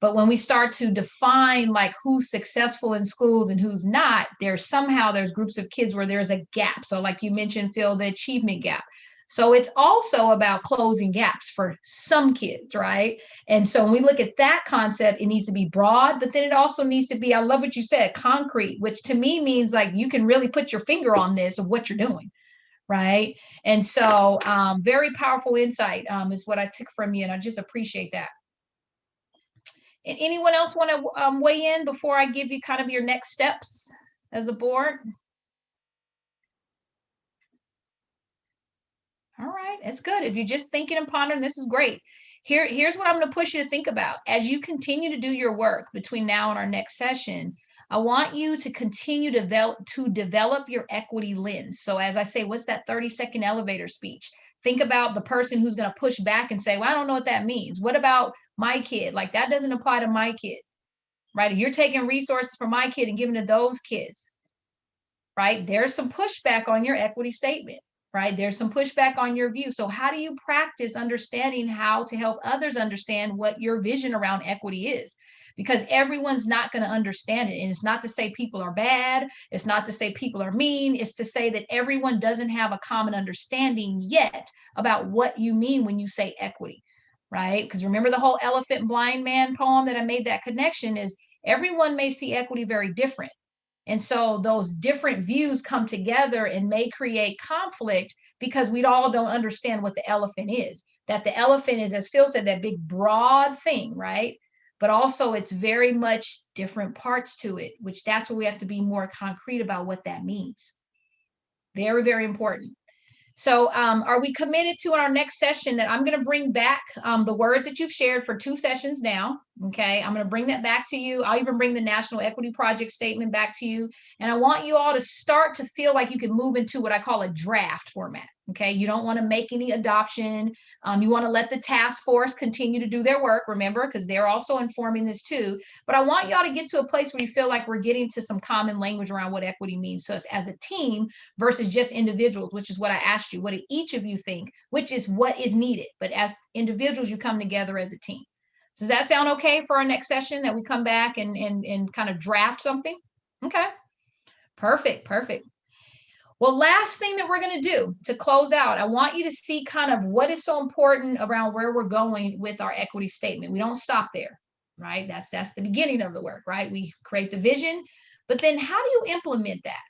But when we start to define like who's successful in schools and who's not, there's groups of kids where there's a gap. So like you mentioned, Phil, the achievement gap. So it's also about closing gaps for some kids, right? And so when we look at that concept, it needs to be broad, but then it also needs to be, I love what you said, concrete, which to me means like you can really put your finger on this of what you're doing, right? And so very powerful insight is what I took from you, and I just appreciate that. And anyone else want to weigh in before I give you kind of your next steps as a board? All right, that's good. If you're just thinking and pondering, this is great. Here's what I'm going to push you to think about. As you continue to do your work between now and our next session, I want you to continue to develop your equity lens. So as I say, what's that 30-second elevator speech? Think about the person who's going to push back and say, well, I don't know what that means. What about my kid? Like that doesn't apply to my kid, right? If you're taking resources from my kid and giving to those kids, right? There's some pushback on your equity statement. right? There's some pushback on your view. So how do you practice understanding how to help others understand what your vision around equity is? Because everyone's not going to understand it. And it's not to say people are bad. It's not to say people are mean. It's to say that everyone doesn't have a common understanding yet about what you mean when you say equity, right? Because remember the whole elephant and blind man poem that I made that connection is everyone may see equity very different. And so those different views come together and may create conflict because we all don't understand what the elephant is. That the elephant is, as Phil said, that big broad thing, right? But also it's very much different parts to it, which that's where we have to be more concrete about what that means. Very, very important. So are we committed to our next session that I'm going to bring back the words that you've shared for 2 sessions now? Okay, I'm going to bring that back to you. I'll even bring the National Equity Project statement back to you. And I want you all to start to feel like you can move into what I call a draft format. Okay, you don't want to make any adoption. You want to let the task force continue to do their work, remember, because they're also informing this too. But I want y'all to get to a place where you feel like we're getting to some common language around what equity means to us as a team versus just individuals, which is what I asked you. What do each of you think, which is what is needed? But as individuals, you come together as a team. Does that sound okay for our next session, that we come back and kind of draft something? Okay, perfect, perfect. Well, last thing that we're going to do to close out, I want you to see kind of what is so important around where we're going with our equity statement. We don't stop there, right? That's the beginning of the work, right? We create the vision, but then how do you implement that?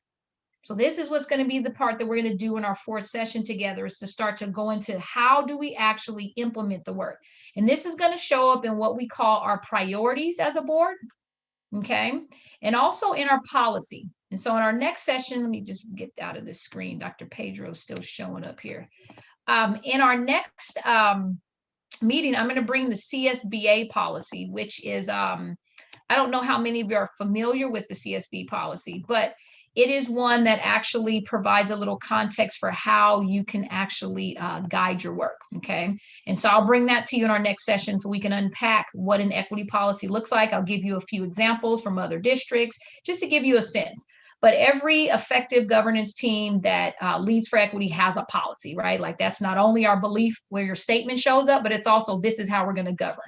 So this is what's going to be the part that we're going to do in our 4th session together, is to start to go into how do we actually implement the work. And this is going to show up in what we call our priorities as a board, okay? And also in our policy. And so in our next session, let me just get out of this screen. Dr. Pedro is still showing up here. In our next meeting, I'm going to bring the CSBA policy, which is, I don't know how many of you are familiar with the CSB policy, but it is one that actually provides a little context for how you can actually guide your work, okay? And so I'll bring that to you in our next session so we can unpack what an equity policy looks like. I'll give you a few examples from other districts just to give you a sense. But every effective governance team that leads for equity has a policy, right? Like that's not only our belief where your statement shows up, but it's also this is how we're going to govern.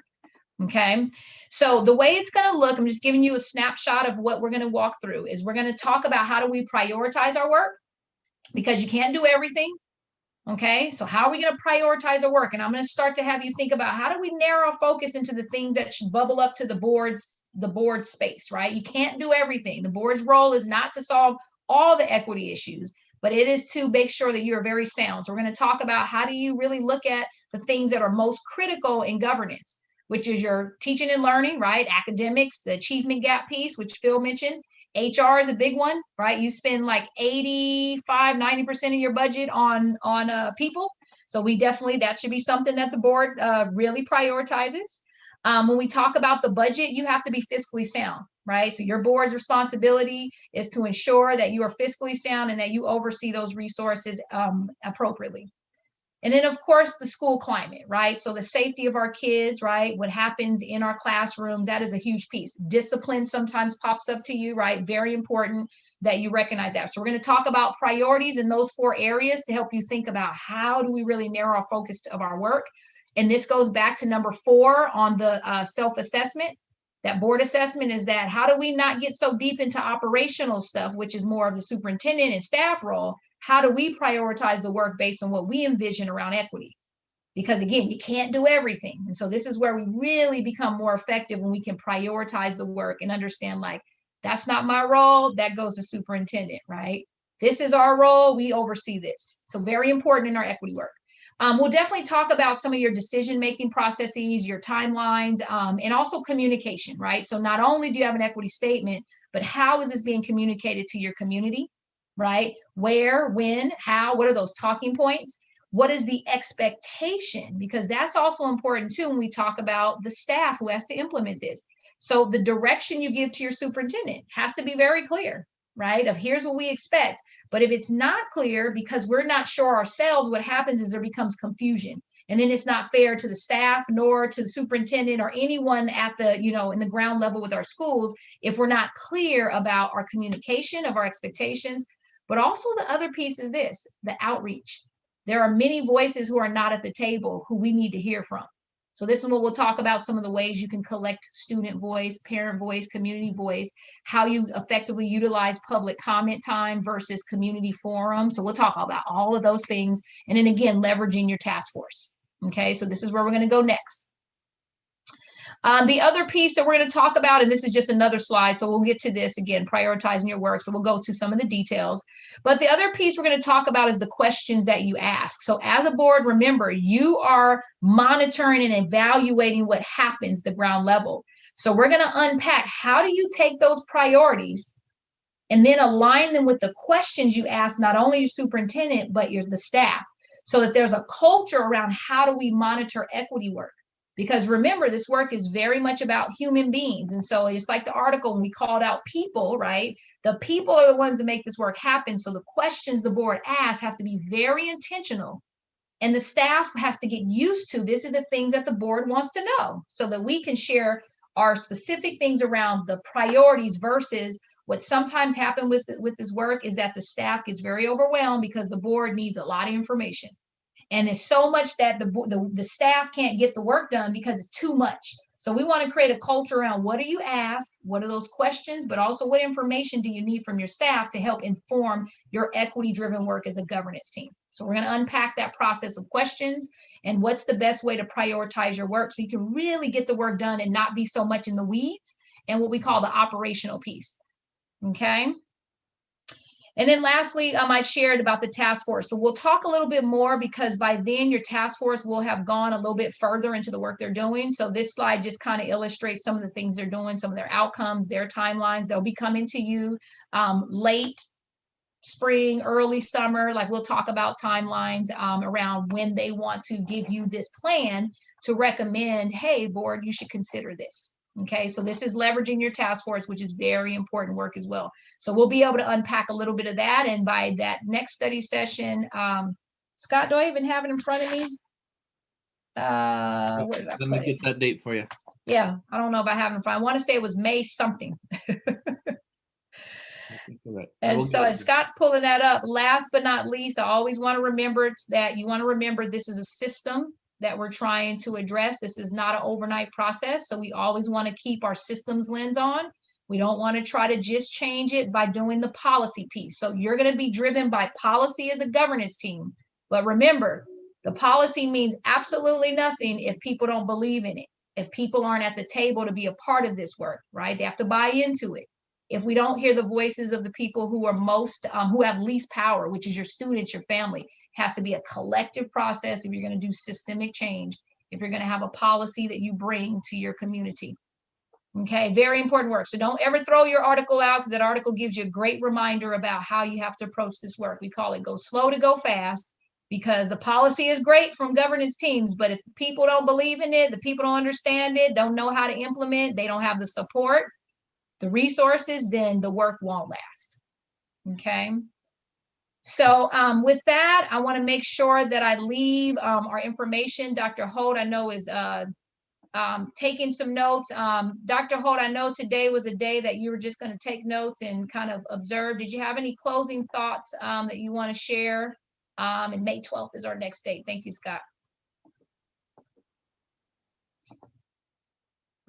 Okay, so the way it's going to look, I'm just giving you a snapshot of what we're going to walk through, is we're going to talk about how do we prioritize our work, because you can't do everything. Okay, so how are we going to prioritize our work? And I'm going to start to have you think about how do we narrow focus into the things that should bubble up to the board space, right? You can't do everything. The board's role is not to solve all the equity issues, but it is to make sure that you're very sound. So we're going to talk about how do you really look at the things that are most critical in governance, which is your teaching and learning, right? Academics, the achievement gap piece, which Phil mentioned. HR is a big one, right? You spend like 85–90% of your budget on people. So we definitely, that should be something that the board really prioritizes. When we talk about the budget, you have to be fiscally sound, right? So your board's responsibility is to ensure that you are fiscally sound and that you oversee those resources appropriately. And then, of course, the school climate, right? So the safety of our kids, right? What happens in our classrooms, that is a huge piece. Discipline sometimes pops up to you, right? Very important that you recognize that. So we're going to talk about priorities in those 4 areas to help you think about how do we really narrow our focus of our work. And this goes back to number 4 on the self-assessment. That board assessment is that how do we not get so deep into operational stuff, which is more of the superintendent and staff role? How do we prioritize the work based on what we envision around equity? Because again, you can't do everything. And so this is where we really become more effective when we can prioritize the work and understand, like, that's not my role, that goes to superintendent, right? This is our role, we oversee this. So very important in our equity work. We'll definitely talk about some of your decision-making processes, your timelines, and also communication, right? So not only do you have an equity statement, but how is this being communicated to your community, right? Where, when, how, what are those talking points? What is the expectation? Because that's also important too when we talk about the staff who has to implement this. So the direction you give to your superintendent has to be very clear, right? Of here's what we expect. But if it's not clear because we're not sure ourselves, what happens is there becomes confusion. And then it's not fair to the staff nor to the superintendent or anyone at the, in the ground level with our schools if we're not clear about our communication of our expectations. But also the other piece is this, the outreach. There are many voices who are not at the table who we need to hear from. So this is what we'll talk about, some of the ways you can collect student voice, parent voice, community voice, how you effectively utilize public comment time versus community forum. So we'll talk about all of those things. And then again, leveraging your task force. Okay, so this is where we're going to go next. The other piece that we're going to talk about, and this is just another slide, so we'll get to this again, prioritizing your work. So we'll go to some of the details. But the other piece we're going to talk about is the questions that you ask. So as a board, remember, you are monitoring and evaluating what happens the ground level. So we're going to unpack, how do you take those priorities and then align them with the questions you ask, not only your superintendent, but the staff, so that there's a culture around how do we monitor equity work. Because remember, this work is very much about human beings. And so it's like the article when we called out people, right? The people are the ones that make this work happen. So the questions the board asks have to be very intentional. And the staff has to get used to, this is the things that the board wants to know, so that we can share our specific things around the priorities versus what sometimes happens with this work is that the staff gets very overwhelmed because the board needs a lot of information. And it's so much that the staff can't get the work done because it's too much. So we want to create a culture around, what do you ask? What are those questions? But also, what information do you need from your staff to help inform your equity-driven work as a governance team? So we're going to unpack that process of questions and what's the best way to prioritize your work so you can really get the work done and not be so much in the weeds and what we call the operational piece. Okay. And then lastly, I shared about the task force. So we'll talk a little bit more because by then your task force will have gone a little bit further into the work they're doing. So this slide just kind of illustrates some of the things they're doing, some of their outcomes, their timelines. They'll be coming to you late spring, early summer. Like we'll talk about timelines around when they want to give you this plan to recommend, hey, board, you should consider this. Okay, so this is leveraging your task force, which is very important work as well. So we'll be able to unpack a little bit of that. And by that next study session, Scott, do I even have it in front of me? Where did I Let me put get it? that date for you. Yeah, I don't know if I have it in front. I want to say it was May something. And so as Scott's pulling that up, last but not least, I always want to remember that you want to remember this is a system that we're trying to address. This is not an overnight process. So we always want to keep our systems lens on. We don't want to try to just change it by doing the policy piece. So you're going to be driven by policy as a governance team. But remember, the policy means absolutely nothing if people don't believe in it, if people aren't at the table to be a part of this work, right? They have to buy into it. If we don't hear the voices of the people who are most, who have least power, which is your students, your family, it has to be a collective process if you're going to do systemic change, if you're going to have a policy that you bring to your community. Okay, very important work. So don't ever throw your article out, because that article gives you a great reminder about how you have to approach this work. We call it go slow to go fast, because the policy is great from governance teams, but if the people don't believe in it, the people don't understand it, don't know how to implement, they don't have the support, the resources, then the work won't last. Okay. So with that, I want to make sure that I leave our information. Dr. Holt, I know, is taking some notes. Dr. Holt, I know today was a day that you were just going to take notes and kind of observe. Did you have any closing thoughts that you want to share? And May 12th is our next date. Thank you, Scott.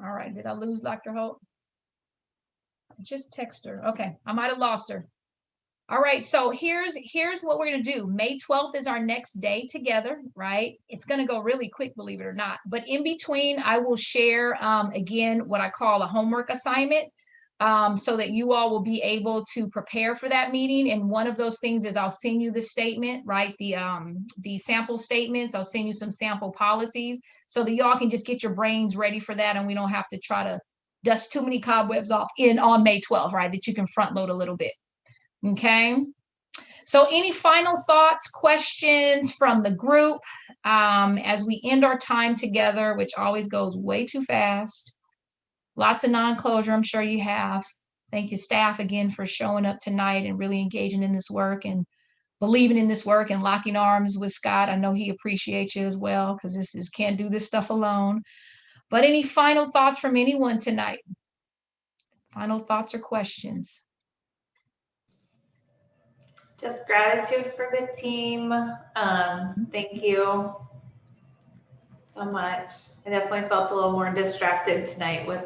All right. Did I lose Dr. Holt? Just text her. Okay, I might have lost her. All right, so here's what we're going to do. May 12th is our next day together, right? It's going to go really quick, believe it or not. But in between, I will share, again, what I call a homework assignment, so that you all will be able to prepare for that meeting. And one of those things is I'll send you the statement, right? The sample statements. I'll send you some sample policies so that y'all can just get your brains ready for that, and we don't have to try to dust too many cobwebs off on May 12th, right? That you can front load a little bit. Okay. So any final thoughts, questions from the group as we end our time together, which always goes way too fast. Lots of non-closure, I'm sure you have. Thank you, staff, again, for showing up tonight and really engaging in this work and believing in this work and locking arms with Scott. I know he appreciates you as well, because can't do this stuff alone. But any final thoughts from anyone tonight? Final thoughts or questions? just gratitude for the team. Thank you so much. I definitely felt a little more distracted tonight with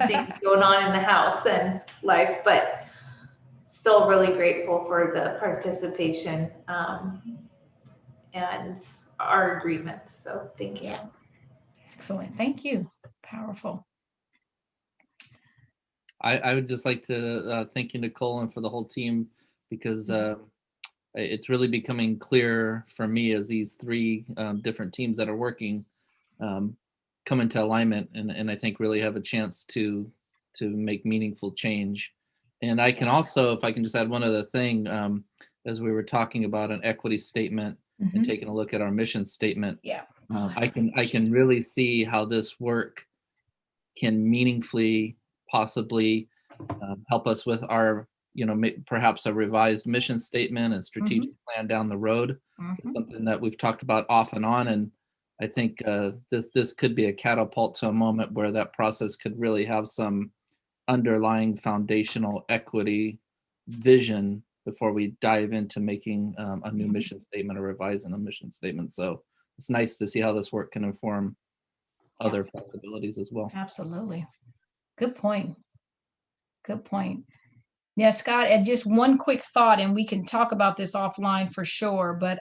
things going on in the house and life, but still really grateful for the participation and our agreements. So thank you. Yeah. Excellent. Thank you. Powerful. I would just like to thank you, Nicole, and for the whole team, because it's really becoming clear for me as these three different teams that are working come into alignment, and I think really have a chance to make meaningful change. And I can also, if I can just add one other thing, as we were talking about an equity statement and taking a look at our mission statement, I can really see how this work can meaningfully possibly help us with our, perhaps a revised mission statement and strategic plan down the road. It's something that we've talked about off and on, and I think this could be a catapult to a moment where that process could really have some underlying foundational equity vision before we dive into making a new mission statement or revising a mission statement. So it's nice to see how this work can inform other possibilities as well. Absolutely. Good point. Good point. Yeah, Scott, and just one quick thought, and we can talk about this offline for sure. But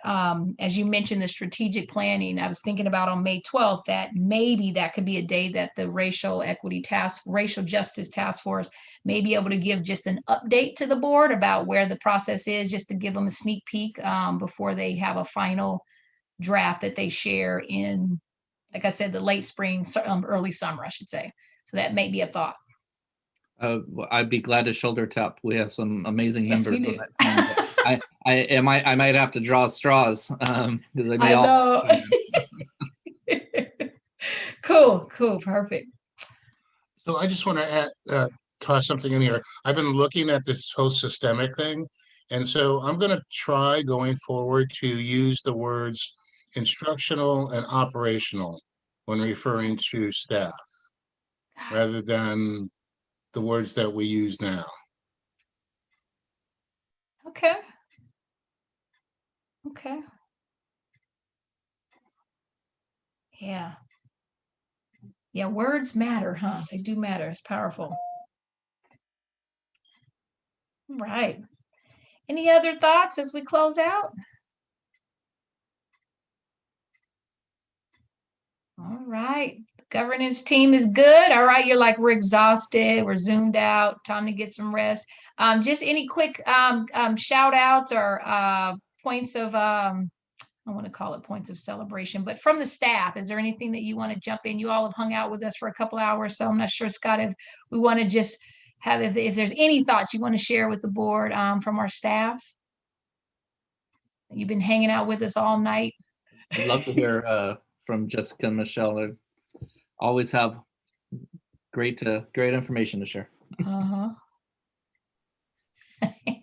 as you mentioned, the strategic planning, I was thinking about on May 12th, that maybe that could be a day that the racial justice task force may be able to give just an update to the board about where the process is, just to give them a sneak peek before they have a final draft that they share in, like I said, the late spring, early summer, I should say. So that may be a thought. I'd be glad to shoulder tap. We have some amazing Yes, members we on that team. I might have to draw straws because they may all. know. Cool, perfect. So I just want to toss something in here. I've been looking at this whole systemic thing, and so I'm going to try going forward to use the words instructional and operational when referring to staff, rather than the words that we use now. Okay. Yeah, words matter, huh? They do matter. It's powerful. Right. Any other thoughts as we close out? All right. Governance team is good. All right. You're like, we're exhausted. We're zoomed out. Time to get some rest. Just any quick shout outs or points of, I want to call it points of celebration, but from the staff, is there anything that you want to jump in? You all have hung out with us for a couple hours, so I'm not sure, Scott, if we want to just have, if there's any thoughts you want to share with the board from our staff. You've been hanging out with us all night. I'd love to hear from Jessica and Michelle. They always have great information to share.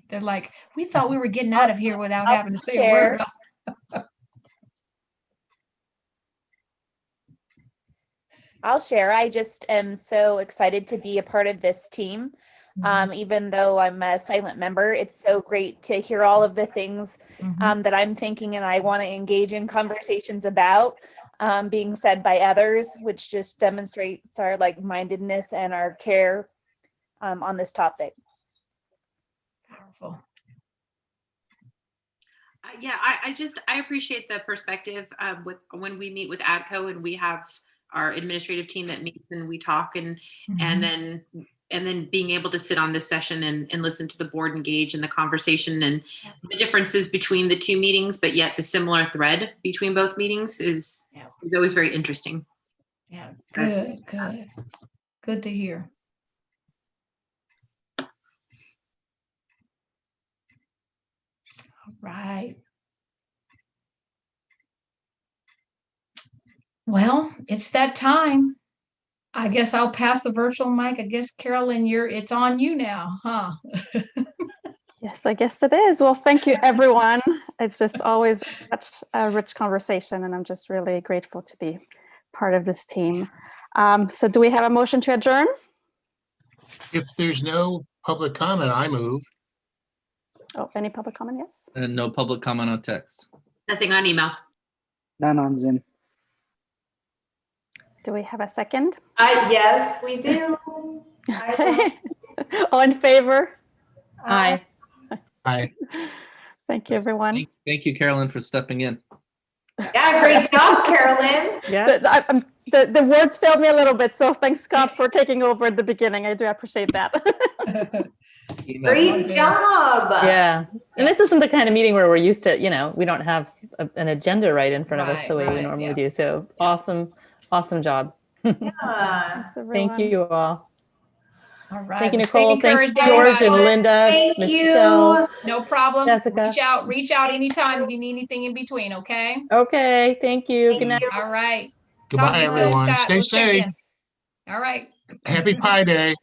They're like, we thought we were getting out of here without having to say a word. I'll share. I just am so excited to be a part of this team. Even though I'm a silent member, it's so great to hear all of the things that I'm thinking and I want to engage in conversations about being said by others, which just demonstrates our like-mindedness and our care on this topic. Powerful. Yeah, I appreciate the perspective with when we meet with ADCO and we have our administrative team that meets and we talk and then being able to sit on this session and listen to the board engage in the conversation and the differences between the two meetings, but yet the similar thread between both meetings is always very interesting. Yeah, good to hear. All right. Well, it's that time. I guess I'll pass the virtual mic. I guess, Carolyn, it's on you now, huh? Yes, I guess it is. Well, thank you, everyone. It's just always such a rich conversation, and I'm just really grateful to be part of this team. So do we have a motion to adjourn? If there's no public comment, I move. Oh, any public comment? Yes. And no public comment on text. Nothing on email. None on Zoom. Do we have a second? Yes, we do. Okay. All in favor? Aye. Aye. Thank you, everyone. Thank you, Carolyn, for stepping in. Yeah, great job, Carolyn. Yeah. The words failed me a little bit, so thanks, Scott, for taking over at the beginning. I do appreciate that. Great job. Yeah. And this isn't the kind of meeting where we're used to, we don't have an agenda right in front of us the way we normally do. So awesome job. Yeah. Thank you all. All right. Thank you, Well, stay Nicole. Thanks, encouraged, George and everybody. Linda, Thank Michelle. you. No problem. Jessica. Reach out anytime if you need anything in between, okay? Okay. Thank you. Thank Good night. you. All right. Talk Goodbye, to you soon, everyone. Scott. Stay We'll check safe. in. All right. Happy Pi Day.